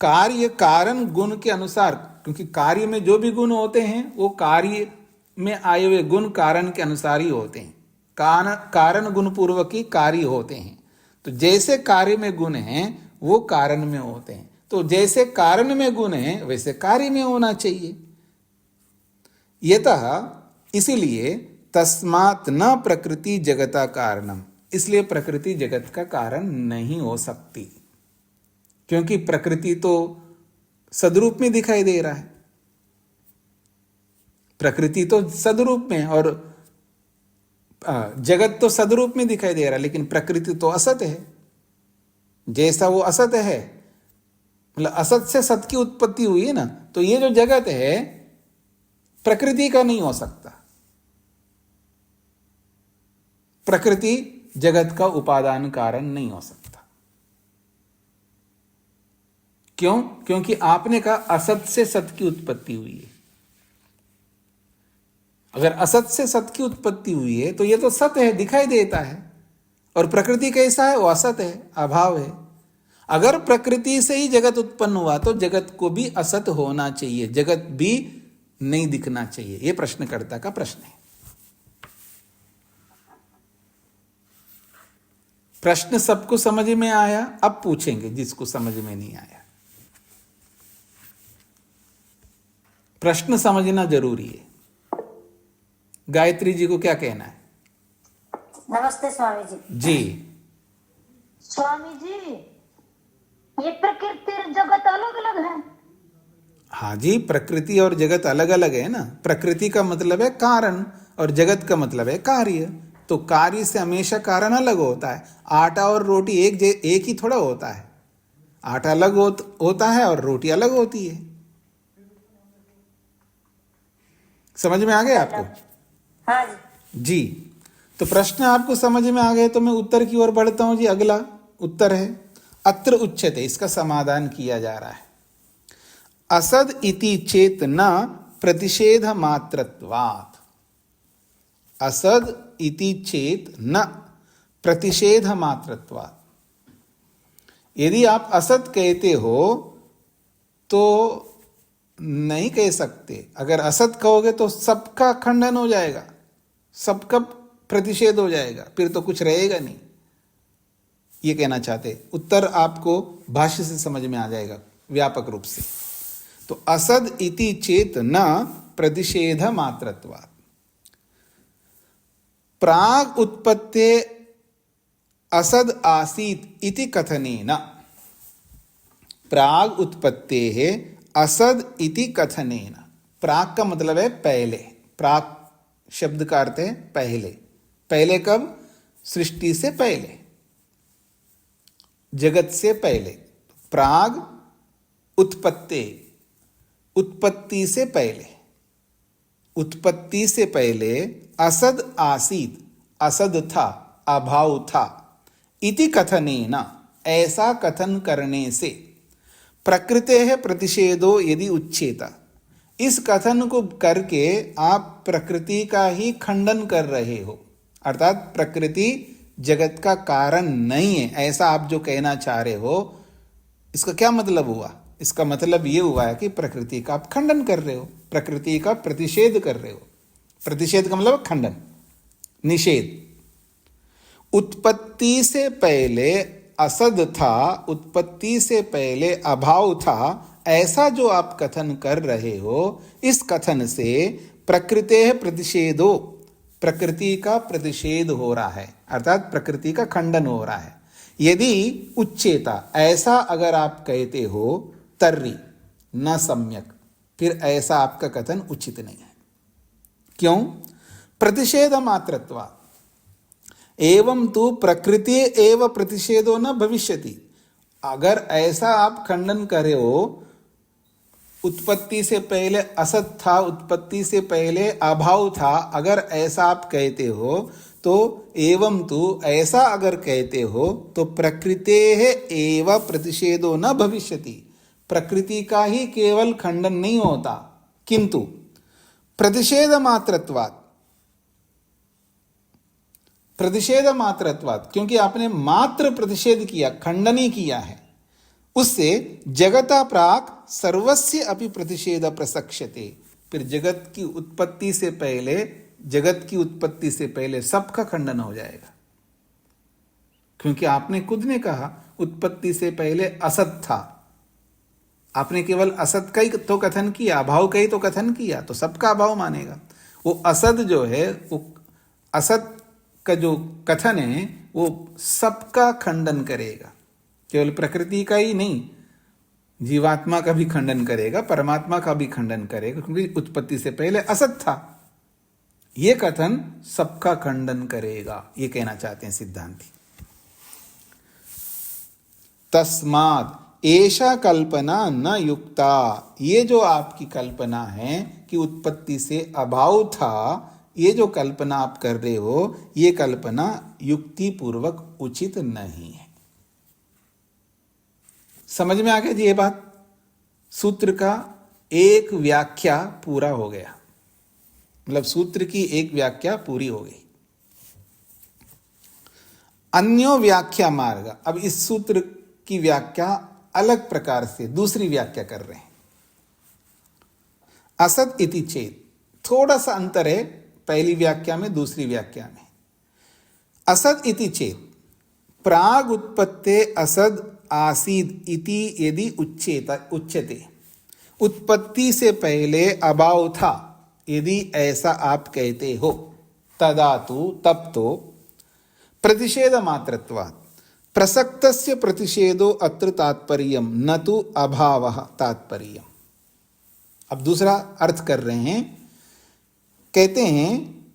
कार्य कारण गुण के अनुसार, क्योंकि कार्य में जो भी गुण होते हैं वो कार्य में आए हुए गुण कारण के अनुसार ही होते हैं, कारण गुण पूर्वक ही कार्य होते हैं। तो जैसे कार्य में गुण हैं वो कारण में होते हैं, तो जैसे कारण में गुण है वैसे कार्य में होना चाहिए। यतः, इसीलिए तस्मात् न प्रकृति जगता कारणम, इसलिए प्रकृति जगत का कारण नहीं हो सकती, क्योंकि प्रकृति तो सदरूप में दिखाई दे रहा है, प्रकृति तो सदरूप में, और जगत तो सदरूप में दिखाई दे रहा है, लेकिन प्रकृति तो असत है। जैसा वो असत है, मतलब असत से सत की उत्पत्ति हुई है ना, तो ये जो जगत है प्रकृति का नहीं हो सकता। प्रकृति जगत का उपादान कारण नहीं हो सकता। क्यों? क्योंकि आपने कहा असत से सत की उत्पत्ति हुई है। अगर असत से सत की उत्पत्ति हुई है तो ये तो सत है, दिखाई देता है, और प्रकृति कैसा है? वो असत है, अभाव है। अगर प्रकृति से ही जगत उत्पन्न हुआ तो जगत को भी असत होना चाहिए, जगत भी नहीं दिखना चाहिए। यह प्रश्नकर्ता का प्रश्न है। प्रश्न सबको समझ में आया? अब पूछेंगे जिसको समझ में नहीं आया। प्रश्न समझना जरूरी है। गायत्री जी को क्या कहना है?
नमस्ते स्वामी जी।
जी
स्वामी जी, ये प्रकृति और जगत अलग अलग है?
हाँ जी, प्रकृति और जगत अलग अलग है ना। प्रकृति का मतलब है कारण और जगत का मतलब है कार्य। तो कार्य से हमेशा कारण अलग होता है। आटा और रोटी एक ही थोड़ा होता है। आटा अलग होता है और रोटी अलग होती है। समझ में आ गया आपको?
हाँ जी।
जी, तो प्रश्न आपको समझ में आ गए तो मैं उत्तर की ओर बढ़ता हूं जी। अगला उत्तर है अत्र उच्यते, इसका समाधान किया जा रहा है। असद इति चेत न प्रतिषेध मात्रत्वात्। असद इति चेत न प्रतिषेध मात्रत्वात्। यदि आप असत कहते हो तो नहीं कह सकते। अगर असत कहोगे तो सबका खंडन हो जाएगा, सबका प्रतिषेध हो जाएगा, फिर तो कुछ रहेगा नहीं। ये कहना चाहते। उत्तर आपको भाष्य से समझ में आ जाएगा व्यापक रूप से। तो असद इति चेत न प्रतिषेध मात्रत्वात्। प्राग उत्पत्ते असद आसीत इति कथनेन। प्राग उत्पत्तेः असद इति कथनेन। प्राग का मतलब है पहले। प्राग शब्द का अर्थ है पहले। पहले कब? सृष्टि से पहले, जगत से पहले। प्राग उत्पत्ति, उत्पत्ति से पहले, उत्पत्ति से पहले असद आसीत, असद था, अभाव था। इति कथनेन, ऐसा कथन करने से, प्रकृतेः प्रतिषेधो यदि उच्येत, इस कथन को करके आप प्रकृति का ही खंडन कर रहे हो। अर्थात प्रकृति जगत का कारण नहीं है, ऐसा आप जो कहना चाह रहे हो, इसका क्या मतलब हुआ? इसका मतलब ये हुआ है कि प्रकृति का आप खंडन कर रहे हो, प्रकृति का प्रतिषेध कर रहे हो। प्रतिषेध का मतलब खंडन, निषेध। उत्पत्ति से पहले असद था, उत्पत्ति से पहले अभाव था, ऐसा जो आप कथन कर रहे हो, इस कथन से प्रकृतेः प्रतिषेधो, प्रकृति का प्रतिषेध हो रहा है, अर्थात प्रकृति का खंडन हो रहा है। यदि उच्चेता, ऐसा अगर आप कहते हो, तर्री न सम्यक, फिर ऐसा आपका कथन उचित नहीं है। क्यों? प्रतिषेध मात्रत्वा एवं तो प्रकृति एव प्रतिषेधो न भविष्यति। अगर ऐसा आप खंडन करे हो, उत्पत्ति से पहले असत था, उत्पत्ति से पहले अभाव था, अगर ऐसा आप कहते हो तो एवं तो ऐसा अगर कहते हो तो प्रकृतेः एव प्रतिषेधो न भविष्यति। प्रकृति का ही केवल खंडन नहीं होता, किंतु प्रतिषेध मात्रत्वात्, प्रतिषेध मात्रत्वात्, क्योंकि आपने मात्र प्रतिषेध किया, खंडन ही किया है, उससे जगता प्राक सर्वस्य अपि प्रतिषेध प्रसक्ष्यते। फिर जगत की उत्पत्ति से पहले, जगत की उत्पत्ति से पहले सबका खंडन हो जाएगा। क्योंकि आपने खुद ने कहा उत्पत्ति से पहले असत था, आपने केवल असत का ही तो कथन किया, अभाव का ही तो कथन किया, तो सबका अभाव मानेगा। वो असत जो है, वो असत का जो कथन है वो सबका खंडन करेगा, केवल प्रकृति का ही नहीं, जीवात्मा का भी खंडन करेगा, परमात्मा का भी खंडन करेगा, क्योंकि उत्पत्ति से पहले असत था। ये कथन सबका खंडन करेगा, ये कहना चाहते हैं सिद्धांती। तस्मात् ऐसा कल्पना न युक्ता, ये जो आपकी कल्पना है कि उत्पत्ति से अभाव था, ये जो कल्पना आप कर रहे हो, ये कल्पना युक्ति पूर्वक उचित नहीं है। समझ में आ गया जी ये बात? सूत्र का एक व्याख्या पूरा हो गया, मतलब सूत्र की एक व्याख्या पूरी हो गई। अन्यो व्याख्या मार्ग, अब इस सूत्र की व्याख्या अलग प्रकार से दूसरी व्याख्या कर रहे हैं। असत इति चेत, थोड़ा सा अंतर है पहली व्याख्या में दूसरी व्याख्या में। असद इति चेत प्राग उत्पत्ते असद आसीद इति यदि उच्यते, उत्पत्ति से पहले अभाव था यदि ऐसा आप कहते हो, तदा तु तब तो प्रतिषेध मात्रत्वात् प्रसक्तस्य प्रतिषेधो अत्र तात्पर्यम न तो अभावः तात्पर्यम। अब दूसरा अर्थ कर रहे हैं, कहते हैं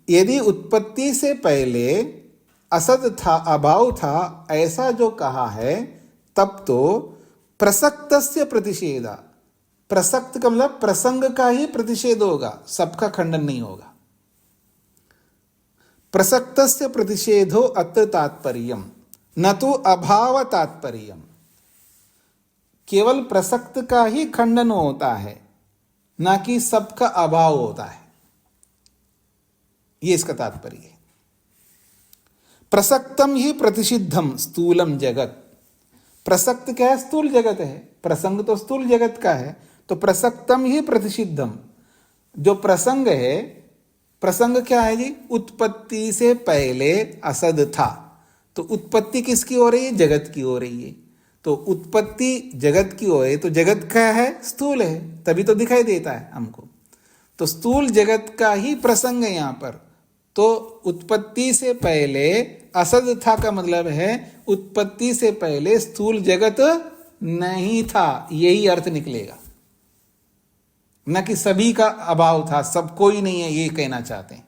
यदि उत्पत्ति से पहले असद था, अभाव था, ऐसा जो कहा है, तब तो प्रसक्तस्य प्रतिषेध, प्रसक्त का मतलब प्रसंग का ही प्रतिषेध होगा, सबका खंडन नहीं होगा। प्रसक्तस्य प्रतिषेधो अत्र तात्पर्यम न तो अभाव तात्पर्यम, केवल प्रसक्त का ही खंडन होता है, ना कि सबका अभाव होता है, ये इसका तात्पर्य है। प्रसक्तम ही प्रतिषिद्धम स्थूलम जगत, प्रसक्त क्या है? स्थूल जगत है, प्रसंग तो स्थूल जगत का है, तो प्रसक्तम ही प्रतिषिद्धम, जो प्रसंग है, प्रसंग क्या है जी? उत्पत्ति से पहले असद था, तो उत्पत्ति किसकी हो रही है? जगत की हो रही है। तो उत्पत्ति जगत की हो रही है, तो जगत क्या है? स्थूल है, तभी तो दिखाई देता है हमको। तो स्थूल जगत का ही प्रसंग है यहाँ पर। तो उत्पत्ति से पहले असद था का मतलब है उत्पत्ति से पहले स्थूल जगत नहीं था, यही अर्थ निकलेगा, न कि सभी का अभाव था, सब कोई नहीं है, ये कहना चाहते हैं।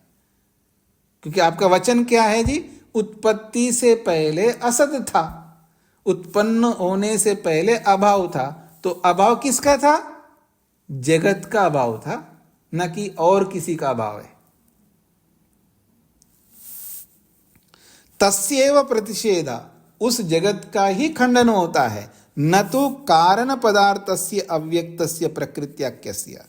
क्योंकि आपका वचन क्या है जी? उत्पत्ति से पहले असद था, उत्पन्न होने से पहले अभाव था, तो अभाव किसका था? जगत का अभाव था, न कि और किसी का अभाव है। तस्यैव प्रतिषेध, उस जगत का ही खंडन होता है, न तो कारण पदार्थस्य अव्यक्तस्य प्रकृत्याख्यस्य,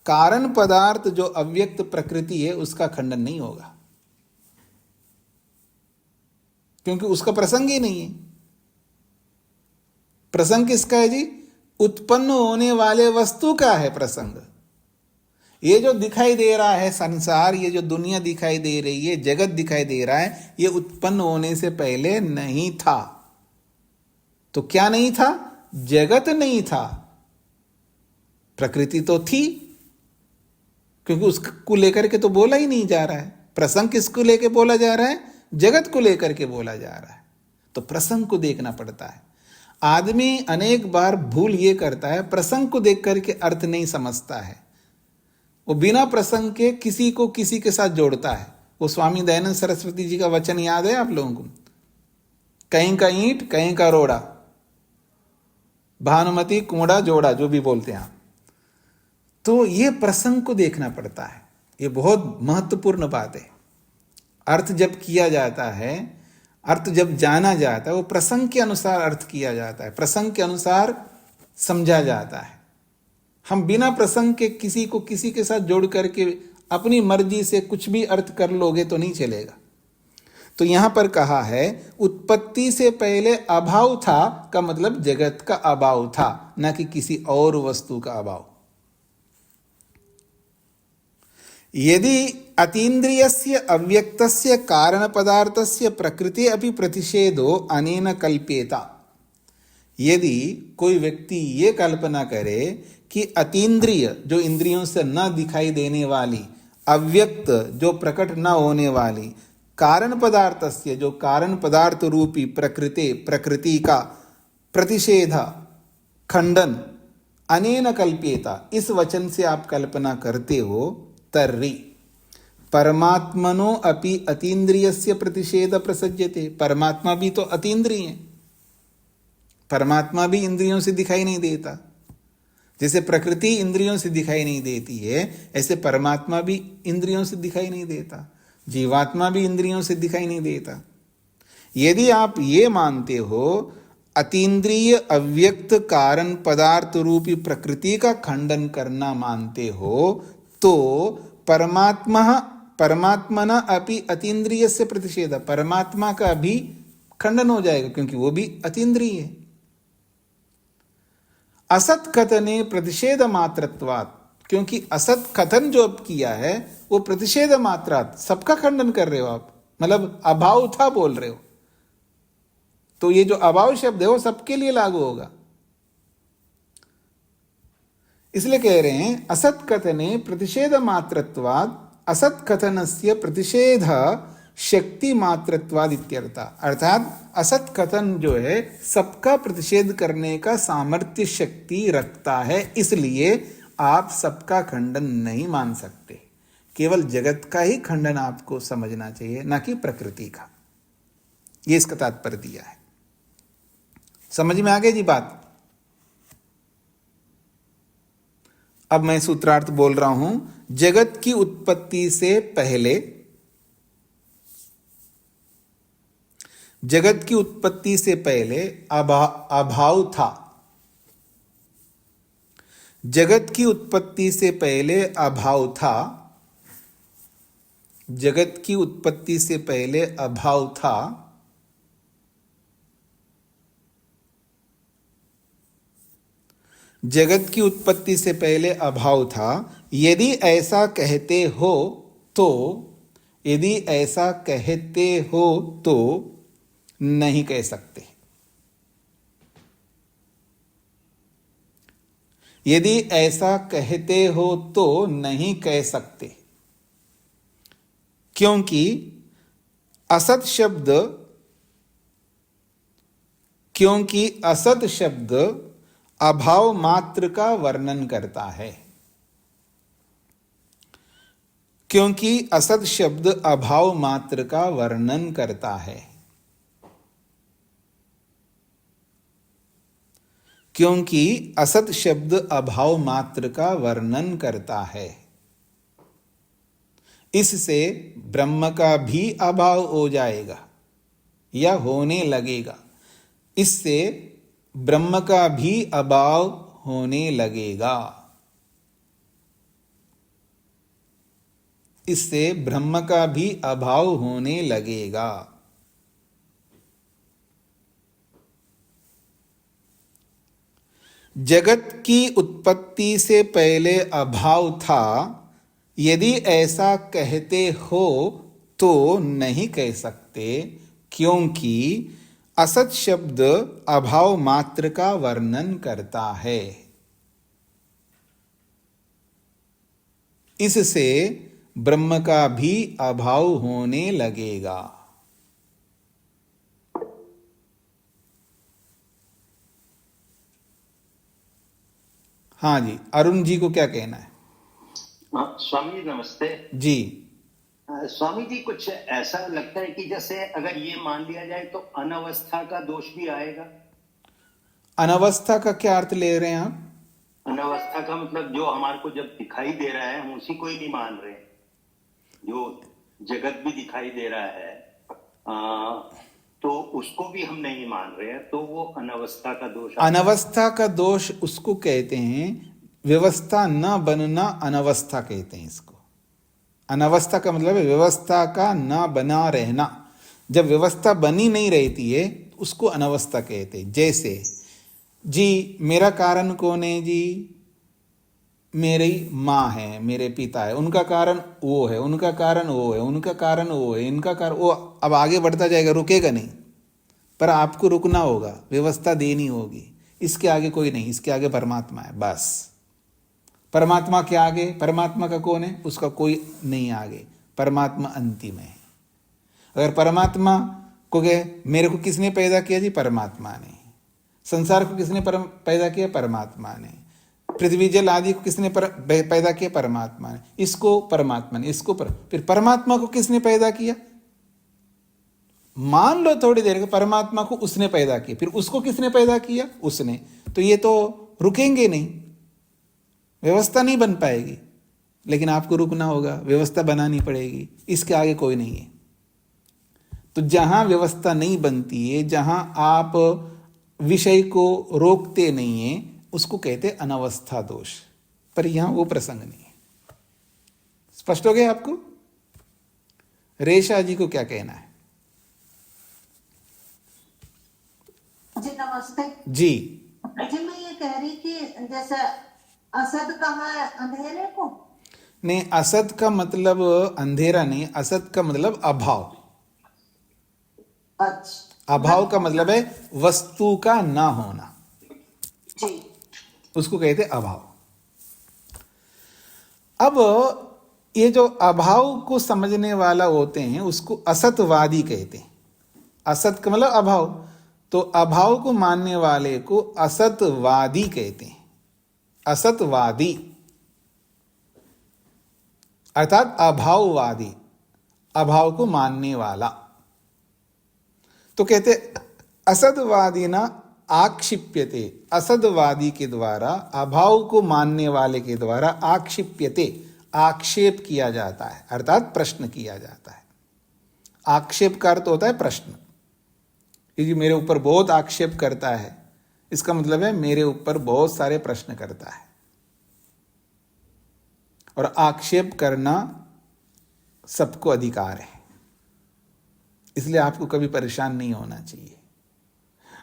कारण पदार्थ जो अव्यक्त प्रकृति है उसका खंडन नहीं होगा, क्योंकि उसका प्रसंग ही नहीं है। प्रसंग किसका है जी? उत्पन्न होने वाले वस्तु का है प्रसंग। ये जो दिखाई दे रहा है संसार, ये जो दुनिया दिखाई दे रही है, जगत दिखाई दे रहा है, ये उत्पन्न होने से पहले नहीं था। तो क्या नहीं था? जगत नहीं था, प्रकृति तो थी, क्योंकि उसको लेकर के तो बोला ही नहीं जा रहा है। प्रसंग किसको लेकर बोला जा रहा है? जगत को लेकर के बोला जा रहा है। तो प्रसंग को देखना पड़ता है। आदमी अनेक बार भूल ये करता है, प्रसंग को देख करके अर्थ नहीं समझता है, वो बिना प्रसंग के किसी को किसी के साथ जोड़ता है। वो स्वामी दयानंद सरस्वती जी का वचन याद है आप लोगों को? कहीं का ईंट कहीं का रोड़ा, भानुमति कुंडा जोड़ा, जो भी बोलते हैं आप। तो ये प्रसंग को देखना पड़ता है, ये बहुत महत्वपूर्ण बात है। अर्थ जब किया जाता है, अर्थ जब जाना जाता है, वो प्रसंग के अनुसार अर्थ किया जाता है, प्रसंग के अनुसार समझा जाता है। हम बिना प्रसंग के किसी को किसी के साथ जोड़ करके अपनी मर्जी से कुछ भी अर्थ कर लोगे तो नहीं चलेगा। तो यहां पर कहा है उत्पत्ति से पहले अभाव था का मतलब जगत का अभाव था, न कि किसी और वस्तु का अभाव। यदि अतीन्द्रियस्य अव्यक्तस्य कारण पदार्थस्य प्रकृति अपि प्रतिषेधो अनेन कल्प्येता, यदि कोई व्यक्ति ये कल्पना करे कि अतीन्द्रिय जो इंद्रियों से न दिखाई देने वाली, अव्यक्त जो प्रकट न होने वाली, कारण पदार्थस्य, जो कारण पदार्थ रूपी प्रकृति का प्रतिषेध खंडन अनेन कल्प्येता, इस वचन से आप कल्पना करते हो, तर्हि परमात्मनो अपि अतीन्द्रियस्य प्रतिषेध प्रसज्यते। परमात्मा भी तो अतीन्द्रिय है, परमात्मा भी इंद्रियों से दिखाई नहीं देता। जैसे प्रकृति इंद्रियों से दिखाई नहीं देती है, ऐसे परमात्मा भी इंद्रियों से दिखाई नहीं देता, जीवात्मा भी इंद्रियों से दिखाई नहीं देता। यदि आप ये मानते हो अतीन्द्रिय अव्यक्त कारण पदार्थ रूपी प्रकृति का खंडन करना मानते हो, तो परमात्मना अपि अतीन्द्रिय से प्रतिषेध, परमात्मा का भी खंडन हो जाएगा, क्योंकि वो भी अतीन्द्रिय है। असत कथने प्रतिषेध मात्रत्वात्, क्योंकि असत कथन जो अब किया है वो प्रतिषेध मात्रात्, सबका खंडन कर रहे हो आप, मतलब अभाव था बोल रहे हो, तो ये जो अभाव शब्द है वो सबके लिए लागू होगा। इसलिए कह रहे हैं असत कथने प्रतिषेध मात्रत्वाद, असत कथनस्य प्रतिषेध शक्ति मात्रत्वाद इत्यर्थ। अर्थात असत कथन जो है सबका प्रतिषेध करने का सामर्थ्य शक्ति रखता है, इसलिए आप सबका खंडन नहीं मान सकते, केवल जगत का ही खंडन आपको समझना चाहिए, ना कि प्रकृति का। ये इसका तात्पर्य दिया है। समझ में आ गई जी बात? अब मैं सूत्रार्थ बोल रहा हूं। जगत की उत्पत्ति से पहले, जगत की उत्पत्ति से पहले अभाव था। जगत की उत्पत्ति से पहले अभाव था। जगत की उत्पत्ति से पहले अभाव था। जगत की उत्पत्ति से पहले अभाव था। यदि ऐसा कहते हो तो, यदि ऐसा कहते हो तो नहीं कह सकते। यदि ऐसा कहते हो तो नहीं कह सकते, क्योंकि असत शब्द, क्योंकि असत शब्द अभाव मात्र का वर्णन करता है। क्योंकि असत शब्द अभाव मात्र का वर्णन करता है। क्योंकि असत शब्द अभाव मात्र का वर्णन करता है, इससे ब्रह्म का भी अभाव हो जाएगा या होने लगेगा। इससे ब्रह्म का भी अभाव होने लगेगा। इससे ब्रह्म का भी अभाव होने लगेगा। जगत की उत्पत्ति से पहले अभाव था। यदि ऐसा कहते हो तो नहीं कह सकते, क्योंकि असत शब्द अभाव मात्र का वर्णन करता है। इससे ब्रह्म का भी अभाव होने लगेगा। हाँ जी, अरुण जी को क्या कहना है?
स्वामी जी नमस्ते
जी।
स्वामी जी, कुछ ऐसा लगता है कि जैसे अगर ये मान लिया जाए तो अनवस्था का दोष भी आएगा।
अनवस्था का क्या अर्थ ले रहे हैं आप?
अनवस्था का मतलब जो हमारे को जब दिखाई दे रहा है हम उसी को ही नहीं मान रहे, जो जगत भी दिखाई दे रहा है तो उसको भी हम नहीं मान रहे हैं, तो वो अनवस्था का दोष।
अनवस्था का दोष उसको कहते हैं, व्यवस्था न बनना अनवस्था कहते हैं इसको। अनवस्था का मतलब है व्यवस्था का न बना रहना। जब व्यवस्था बनी नहीं रहती है उसको अनवस्था कहते हैं। जैसे जी, मेरा कारण कौन है जी? मेरी माँ है, मेरे पिता है, उनका कारण वो है, उनका कारण वो है, उनका कारण वो है, इनका कारण वो। अब आगे बढ़ता जाएगा, रुकेगा नहीं, पर आपको रुकना होगा, व्यवस्था देनी होगी। इसके आगे कोई नहीं, इसके आगे परमात्मा है बस। परमात्मा के आगे, परमात्मा का कौन है? उसका कोई नहीं आगे, परमात्मा अंतिम है। अगर परमात्मा को कहे मेरे को किसने पैदा किया जी, परमात्मा ने। संसार को किसने पैदा किया, परमात्मा ने। पृथ्वी जल आदि को किसने पैदा किया, परमात्मा ने। इसको परमात्मा ने, इसको फिर परमात्मा को किसने पैदा किया, मान लो थोड़ी देर के परमात्मा को उसने पैदा किया, फिर उसको किसने पैदा किया, उसने। तो ये तो रुकेंगे नहीं, व्यवस्था नहीं बन पाएगी। लेकिन आपको रुकना होगा, व्यवस्था बनानी पड़ेगी, इसके आगे कोई नहीं है। तो जहां व्यवस्था नहीं बनती है, जहां आप विषय को रोकते नहीं है, उसको कहते अनवस्था दोष। पर यहां वो प्रसंग नहीं है। स्पष्ट हो गया आपको? रेशा जी को क्या कहना है?
जी नमस्ते
जी
जी, मैं ये कह रही कि जैसे असद कहा है अंधेरे को,
नहीं, असत का मतलब अंधेरा नहीं, असत का मतलब अभाव।
अच्छा
अभाव का मतलब है वस्तु का ना होना,
जी
उसको कहते अभाव। अब ये जो अभाव को समझने वाला होते हैं उसको असतवादी कहते हैं। असत का मतलब अभाव, तो अभाव को मानने वाले को असतवादी कहते हैं। असतवादी अर्थात अभाववादी, अभाव को मानने वाला। तो कहते असतवादी ना आक्षिप्यते, असतवादी के द्वारा, अभाव को मानने वाले के द्वारा आक्षिप्यते, आक्षेप किया जाता है, अर्थात प्रश्न किया जाता है। आक्षेप का अर्थ होता है प्रश्न। ये मेरे ऊपर बहुत आक्षेप करता है, इसका मतलब है मेरे ऊपर बहुत सारे प्रश्न करता है। और आक्षेप करना सबको अधिकार है, इसलिए आपको कभी परेशान नहीं होना चाहिए।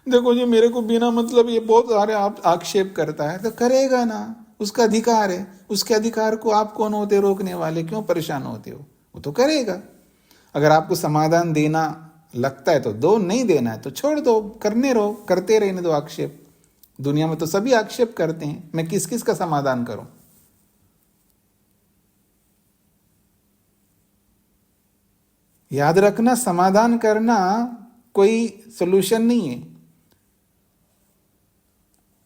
देखो जी मेरे को बिना मतलब ये बहुत सारे आप आक्षेप करता है, तो करेगा ना, उसका अधिकार है। उसके अधिकार को आप कौन होते रोकने वाले, क्यों परेशान होते हो? वो तो करेगा। अगर आपको समाधान देना लगता है तो दो, नहीं देना है तो छोड़ दो, करने रहो, करते रहने दो आक्षेप। दुनिया में तो सभी आक्षेप करते हैं, मैं किस किस का समाधान करूं? याद रखना, समाधान करना कोई सॉल्यूशन नहीं है।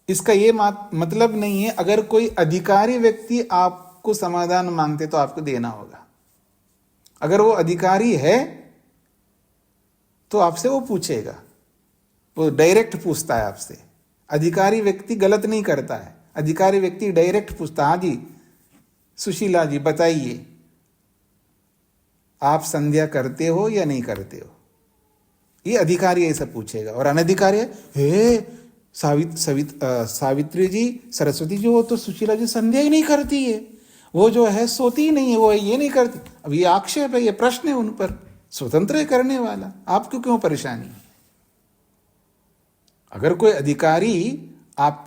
इसका ये मतलब नहीं है अगर कोई अधिकारी व्यक्ति आपको समाधान मांगते तो आपको देना होगा। अगर वो अधिकारी है तो आपसे वो पूछेगा, वो डायरेक्ट पूछता है आपसे। अधिकारी व्यक्ति गलत नहीं करता है, अधिकारी व्यक्ति डायरेक्ट पूछता है, हाँ जी सुशीला जी बताइए आप संध्या करते हो या नहीं करते हो? ये अधिकारी ऐसा पूछेगा। और अनधिकारी है, हे सावित्री जी, सरस्वती जी, वो तो सुशीला जी संध्या ही नहीं करती है, वो जो है सोती ही नहीं है, वो ये नहीं करती। अब ये आक्षेप है, ये प्रश्न है उन पर, स्वतंत्र है करने वाला, आपको क्यों परेशानी? अगर कोई अधिकारी आप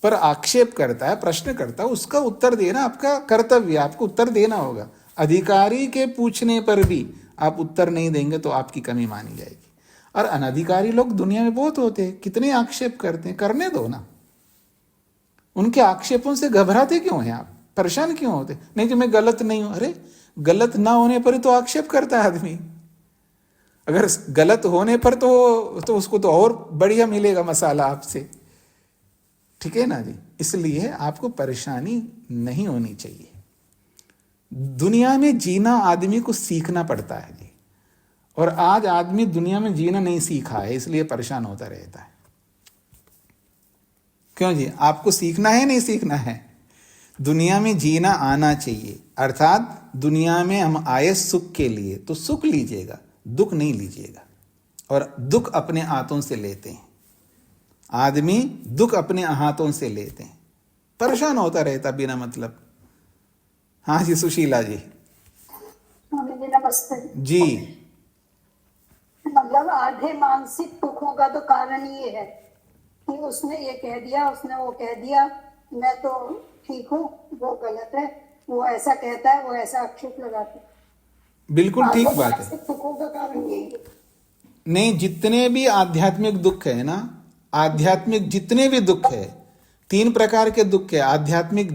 पर आक्षेप करता है, प्रश्न करता है, उसका उत्तर देना आपका कर्तव्य, आपको उत्तर देना होगा। अधिकारी के पूछने पर भी आप उत्तर नहीं देंगे तो आपकी कमी मानी जाएगी। और अनधिकारी लोग दुनिया में बहुत होते हैं, कितने आक्षेप करते हैं, करने दो ना। उनके आक्षेपों से घबराते क्यों हैं आप, परेशान क्यों होते? नहीं जी मैं गलत नहीं हूं। अरे गलत ना होने पर ही तो आक्षेप करता है आदमी। अगर गलत होने पर तो उसको तो और बढ़िया मिलेगा मसाला आपसे, ठीक है ना जी। इसलिए आपको परेशानी नहीं होनी चाहिए। दुनिया में जीना आदमी को सीखना पड़ता है जी, और आज आदमी दुनिया में जीना नहीं सीखा है, इसलिए परेशान होता रहता है। क्यों जी? आपको सीखना है, नहीं सीखना है? दुनिया में जीना आना चाहिए, अर्थात दुनिया में हम आए सुख के लिए, तो सुख लीजिएगा, दुख नहीं लीजिएगा। और दुख अपने हाथों से लेते हैं, आदमी दुख अपने हाथों से लेते हैं, परेशान होता रहता बिना मतलब। हाँ जी सुशीला जी।
नमस्ते
जी।
मतलब आधे मानसिक दुखों का तो कारण ये है कि उसने ये कह दिया, उसने वो कह दिया, मैं तो ठीक हूँ, वो गलत है, वो ऐसा कहता है, वो ऐसा आक्षेप लगाता है।
बिल्कुल ठीक बात है।
मानसिक दुखों का कारण यही है।
नहीं, जितने भी आध्यात्मिक दुख है ना, आध्यात्मिक जितने भी दुख है, 3 प्रकार के दुख है आध्यात्मिक।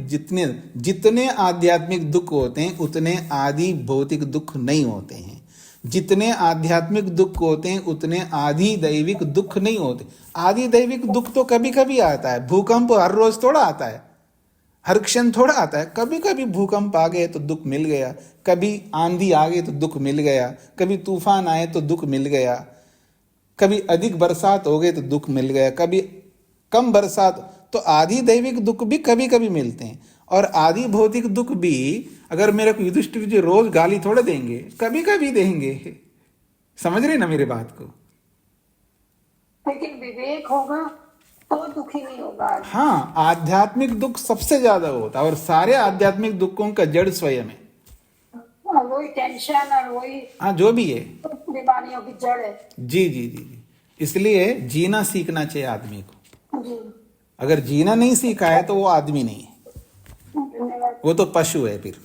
जितने आध्यात्मिक दुख होते हैं उतने आदि भौतिक दुख नहीं होते हैं। जितने आध्यात्मिक दुख होते हैं उतने आधि दैविक दुख नहीं होते। आधि दैविक दुख तो कभी कभी आता है, भूकंप हर रोज थोड़ा आता है, हर क्षण थोड़ा आता है। कभी कभी भूकंप आ गए तो दुख मिल गया, कभी आंधी आ गई तो दुख मिल गया, कभी तूफान आए तो दुख मिल गया, कभी अधिक बरसात हो गई तो दुख मिल गया, कभी कम बरसात। तो आदि दैविक दुख भी कभी कभी मिलते हैं, और आदि भौतिक दुख भी अगर मेरे को युधिष्ठिर जी रोज गाली थोड़े देंगे, कभी कभी देंगे। समझ रहे ना मेरे बात को?
लेकिन विवेक होगा तो दुखी नहीं होगा।
हाँ, आध्यात्मिक दुख सबसे ज्यादा होता है, और सारे आध्यात्मिक दुखों का जड़ स्वयं है।
और वही टेंशन और वही
हाँ, जो भी है,
बीमारियों की जड़ है।
जी जी जी जी। इसलिए जीना सीखना चाहिए आदमी को।
जी,
अगर जीना नहीं सीखा है तो वो आदमी नहीं है,
धन्यवाद।
वो तो पशु है। फिर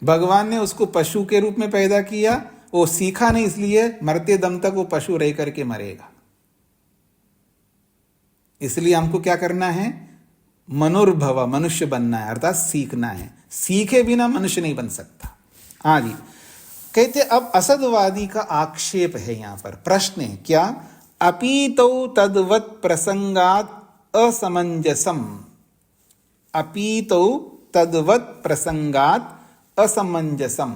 भगवान ने उसको पशु के रूप में पैदा किया, वो सीखा नहीं, इसलिए मरते दम तक वो पशु रह करके मरेगा। इसलिए हमको क्या करना है? मनुर्भव, मनुष्य बनना है, अर्थात सीखना है। सीखे बिना मनुष्य नहीं बन सकता। हाँ जी, कहते अब असदवादी का आक्षेप है, यहां पर प्रश्न है क्या? अपीतौ तद्वत् प्रसंगात् असमंजसम। अपीतौ तद्वत् प्रसंगात् असमंजसम।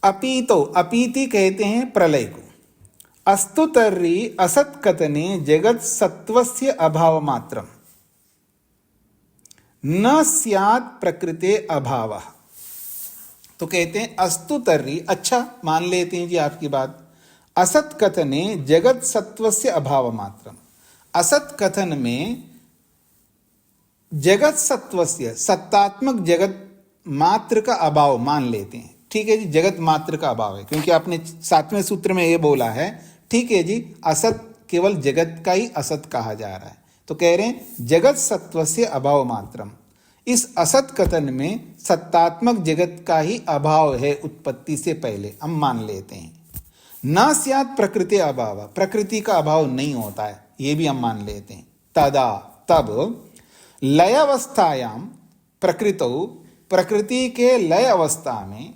अपीतो, अपीति कहते हैं प्रलय को। अस्तु तर्हि असत् कथने जगत् सत्वस्य अभाव मात्रम न स्यात् प्रकृते अभावः। तो कहते हैं अस्तु तर्हि, अच्छा मान लेते हैं जी आपकी बात, असत् कथने जगत् सत्वस्य अभाव मात्रम। असत् कथन में जगत सत्वस्य, सत्तात्मक जगत मात्र का अभाव मान लेते हैं। ठीक है जी, जगत मात्र का अभाव है, क्योंकि आपने 7वें सूत्र में ये बोला है। ठीक है जी, असत केवल जगत का ही असत कहा जा रहा है, तो कह रहे हैं जगत सत्वस्य अभाव मात्रम। इस असत कथन में सत्तात्मक जगत का ही अभाव है उत्पत्ति से पहले, हम मान लेते हैं। न स्यात् प्रकृति अभाव, प्रकृति का अभाव नहीं होता है, ये भी हम मान लेते हैं। तदा, तब लय अवस्थायाम प्रकृतौ, प्रकृति के लय अवस्था में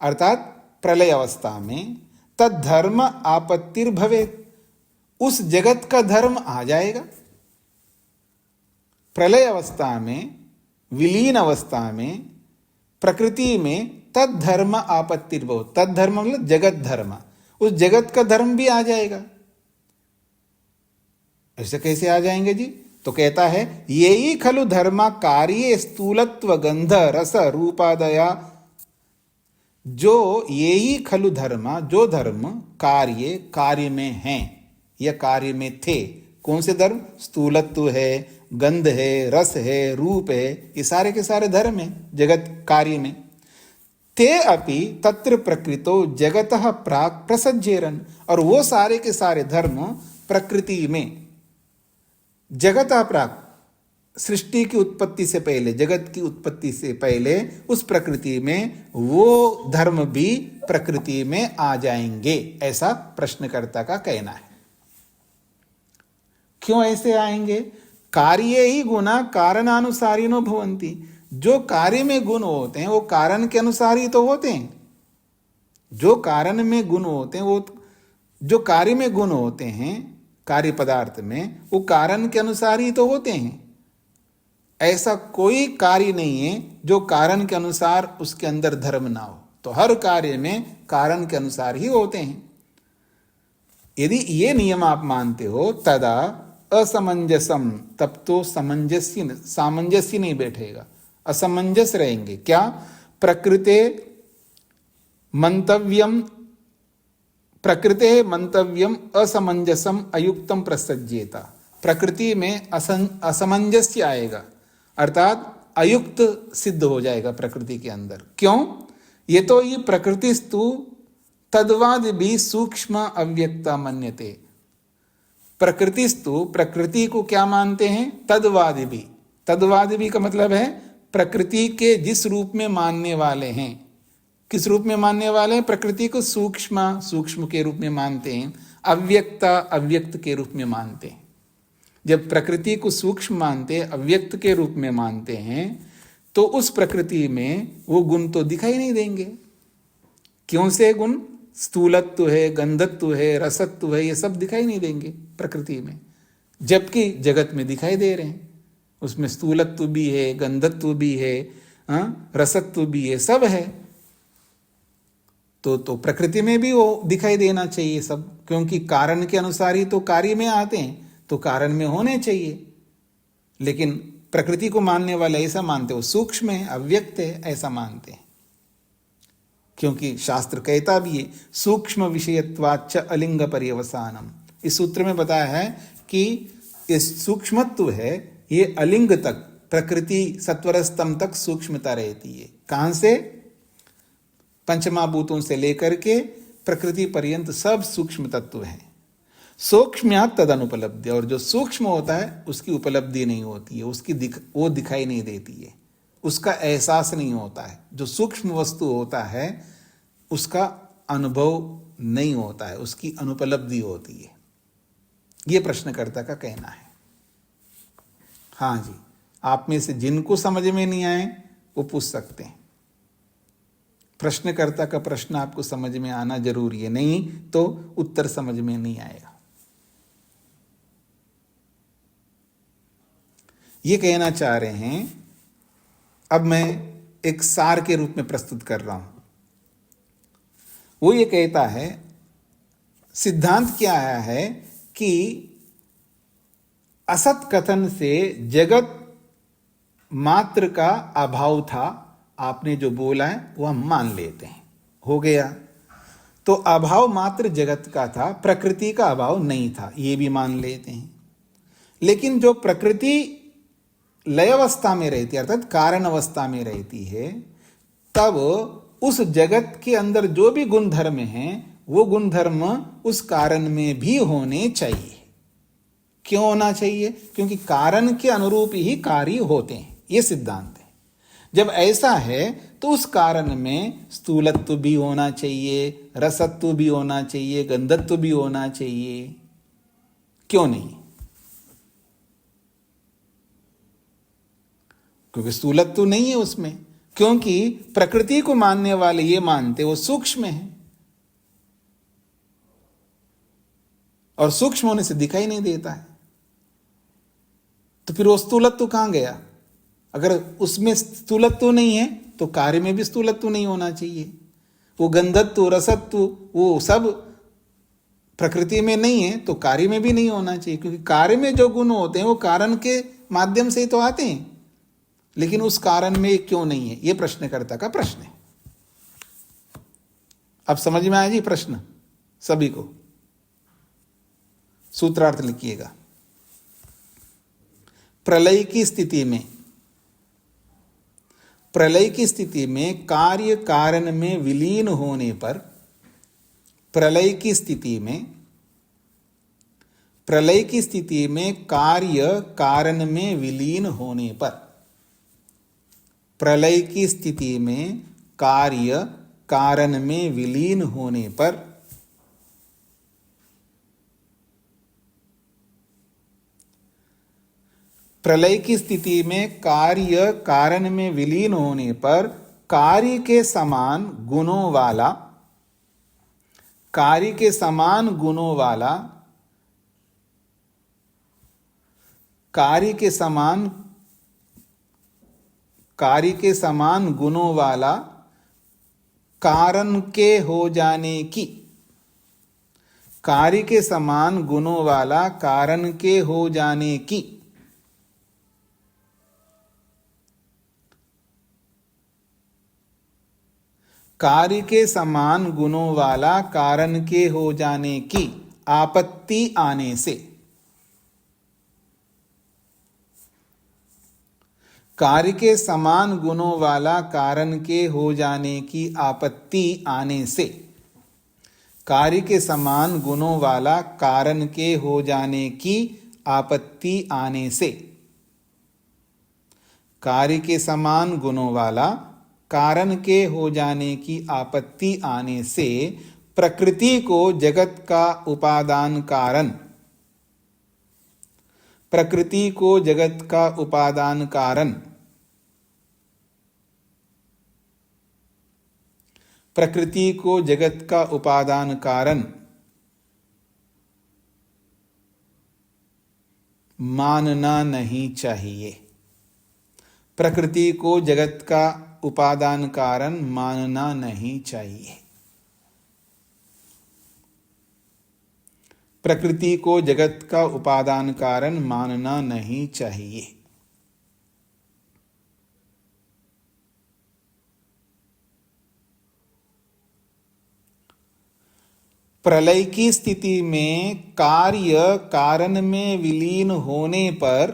अर्थात प्रलय अवस्था में तद्धर्म आपत्तिर्भवेत्, उस जगत का धर्म आ जाएगा। प्रलय अवस्था में, विलीन अवस्था में, प्रकृति में तद्धर्म आपत्तिर्भवेत्, तद्धर्म मतलब जगत धर्म, उस जगत का धर्म भी आ जाएगा। ऐसे कैसे आ जाएंगे जी? तो कहता है ये ही खलु धर्मा कार्ये स्थूलत्व गंध रस रूपादया। जो ये ही खलु धर्मा, जो धर्म कार्य, कार्य में हैं या कार्य में थे। कौन से धर्म? स्थूलत्व है, गंध है, रस है, रूप है, ये सारे के सारे धर्म है जगत कार्य में। ते अपि तत्र प्रकृतो जगतः प्राक् प्रसज्जेरन्, और वो सारे के सारे धर्म प्रकृति में, जगतः प्राक्, सृष्टि की उत्पत्ति से पहले, जगत की उत्पत्ति से पहले उस प्रकृति में वो धर्म भी प्रकृति में आ जाएंगे, ऐसा प्रश्नकर्ता का कहना है। क्यों ऐसे आएंगे? कार्ये ही गुणा कारणानुसारिनो भवन्ति। जो कार्य में गुण होते हैं वो कारण के अनुसार ही तो होते हैं। जो कारण में गुण होते हैं, वो जो कार्य में गुण होते हैं कार्य पदार्थ में, वो कारण के अनुसार ही तो होते हैं। ऐसा कोई कार्य नहीं है जो कारण के अनुसार उसके अंदर धर्म ना हो। तो हर कार्य में कारण के अनुसार ही होते हैं। यदि ये नियम आप मानते हो तदा असमंजसम, तब तो सामंजस्य नहीं बैठेगा, असमंजस रहेंगे। क्या? प्रकृते मंतव्यम, प्रकृते मंतव्यम असमंजसम अयुक्तम प्रसज्येता। प्रकृति में असमंजस्य आएगा, अर्थात अयुक्त सिद्ध हो जाएगा प्रकृति के अंदर। क्यों? ये तो ये प्रकृतिस्तु तद्वाद भी सूक्ष्म अव्यक्ता मन्यते। प्रकृतिस्तु, प्रकृति को क्या मानते हैं? तद्वाद भी। तद्वाद भी का मतलब है प्रकृति के जिस रूप में मानने वाले हैं। किस रूप में मानने वाले हैं? प्रकृति को सूक्ष्म, सूक्ष्म के रूप में मानते हैं, अव्यक्ता, अव्यक्त के रूप में मानते हैं। जब प्रकृति को सूक्ष्म मानते हैं, अव्यक्त के रूप में मानते हैं, तो उस प्रकृति में वो गुण तो दिखाई नहीं देंगे। क्यों से गुण? स्थूलत्व है, गंधत्व है, रसत्व है, ये सब दिखाई नहीं देंगे प्रकृति में, जबकि जगत में दिखाई दे रहे हैं। उसमें स्थूलत्व भी है, गंधत्व भी है, रसत्व भी है, सब है। तो प्रकृति में भी वो दिखाई देना चाहिए सब, क्योंकि कारण के अनुसार ही तो कार्य में आते हैं, तो कारण में होने चाहिए। लेकिन प्रकृति को मानने वाले ऐसा मानते हो सूक्ष्म है, अव्यक्त है, ऐसा मानते हैं। क्योंकि शास्त्र कहता भी है सूक्ष्म विषयत्वाच्च अलिंग पर्यवसानम। इस सूत्र में बताया है कि इस सूक्ष्मत्व है, ये अलिंग तक, प्रकृति सत्वर स्तंभ तक सूक्ष्मता रहती है। कहां से? पंचमहाभूतों से लेकर के प्रकृति पर्यंत सब सूक्ष्म तत्व हैं। सूक्ष्म्यात् तद अनुपलब्धि, और जो सूक्ष्म होता है उसकी उपलब्धि नहीं होती है, वो दिखाई नहीं देती है, उसका एहसास नहीं होता है। जो सूक्ष्म वस्तु होता है उसका अनुभव नहीं होता है, उसकी अनुपलब्धि होती है। ये प्रश्नकर्ता का कहना है। हाँ जी, आप में से जिनको समझ में नहीं आए वो पूछ सकते हैं। प्रश्नकर्ता का प्रश्न आपको समझ में आना जरूरी है, नहीं तो उत्तर समझ में नहीं आएगा। ये कहना चाह रहे हैं। अब मैं एक सार के रूप में प्रस्तुत कर रहा हूं। वो ये कहता है, सिद्धांत क्या आया है कि असत कथन से जगत मात्र का अभाव था। आपने जो बोला है वो हम मान लेते हैं, हो गया। तो अभाव मात्र जगत का था, प्रकृति का अभाव नहीं था, ये भी मान लेते हैं। लेकिन जो प्रकृति लय अवस्था में रहती है, अर्थात कारण अवस्था में रहती है, तब उस जगत के अंदर जो भी गुण धर्म हैं, वो गुण धर्म उस कारण में भी होने चाहिए। क्यों होना चाहिए? क्योंकि कारण के अनुरूप ही कार्य होते हैं, ये सिद्धांत है। जब ऐसा है तो उस कारण में स्थूलत्व भी होना चाहिए, रसत्व भी होना चाहिए, गंधत्व भी होना चाहिए। क्यों नहीं? क्योंकि स्थूलत्व नहीं है उसमें, क्योंकि प्रकृति को मानने वाले ये मानते वो सूक्ष्म है, और सूक्ष्म होने से दिखाई नहीं देता है। तो फिर वो स्थूलत्व कहां गया? अगर उसमें स्थूलत्व नहीं है तो कार्य में भी स्थूलत्व नहीं होना चाहिए। वो गंधत्व, रसत्व, वो सब प्रकृति में नहीं है तो कार्य में भी नहीं होना चाहिए, क्योंकि कार्य में जो गुण होते हैं वो कारण के माध्यम से ही तो आते हैं। लेकिन उस कारण में क्यों नहीं है? ये प्रश्नकर्ता का प्रश्न है। अब समझ में आया जी प्रश्न सभी को? सूत्रार्थ लिखिएगा। प्रलय की स्थिति में, प्रलय की स्थिति में कार्य कारण में विलीन होने पर, प्रलय की स्थिति में, प्रलय की स्थिति में कार्य कारण में विलीन होने पर, प्रलय की स्थिति में कार्य कारण में विलीन होने पर प्रलय की स्थिति में कार्य कारण में विलीन होने पर कार्य के समान गुणों वाला, कार्य के समान गुणों वाला, कार्य के समान गुणों वाला कारण के हो जाने की, कार्य के समान गुणों वाला कारण के हो जाने की, कार्य के समान गुणों वाला कारण के हो जाने की आपत्ति आने से, कार्य के समान गुणों वाला कारण के हो जाने की आपत्ति आने से, कार्य के समान गुणों वाला कारण के हो जाने की आपत्ति आने से, कार्य के समान गुणों वाला कारण के हो जाने की आपत्ति आने से प्रकृति को जगत का उपादान कारण, प्रकृति को जगत का उपादान कारण, प्रकृति को जगत का उपादान कारण मानना नहीं चाहिए। प्रकृति को जगत का उपादान कारण मानना नहीं चाहिए। प्रकृति को जगत का उपादान कारण मानना नहीं चाहिए। प्रलय की स्थिति में कार्य कारण में विलीन होने पर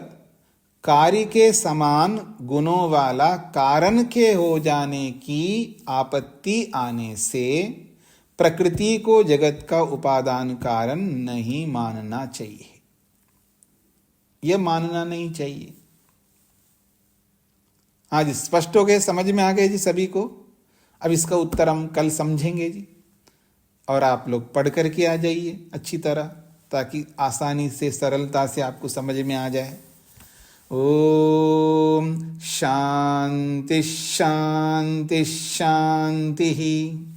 कार्य के समान गुणों वाला कारण के हो जाने की आपत्ति आने से प्रकृति को जगत का उपादान कारण नहीं मानना चाहिए। यह मानना नहीं चाहिए। आज स्पष्ट हो गए, समझ में आ गए जी सभी को। अब इसका उत्तर हम कल समझेंगे जी, और आप लोग पढ़ करके आ जाइए अच्छी तरह, ताकि आसानी से सरलता से आपको समझ में आ जाए। ओम शांति शांति शांति।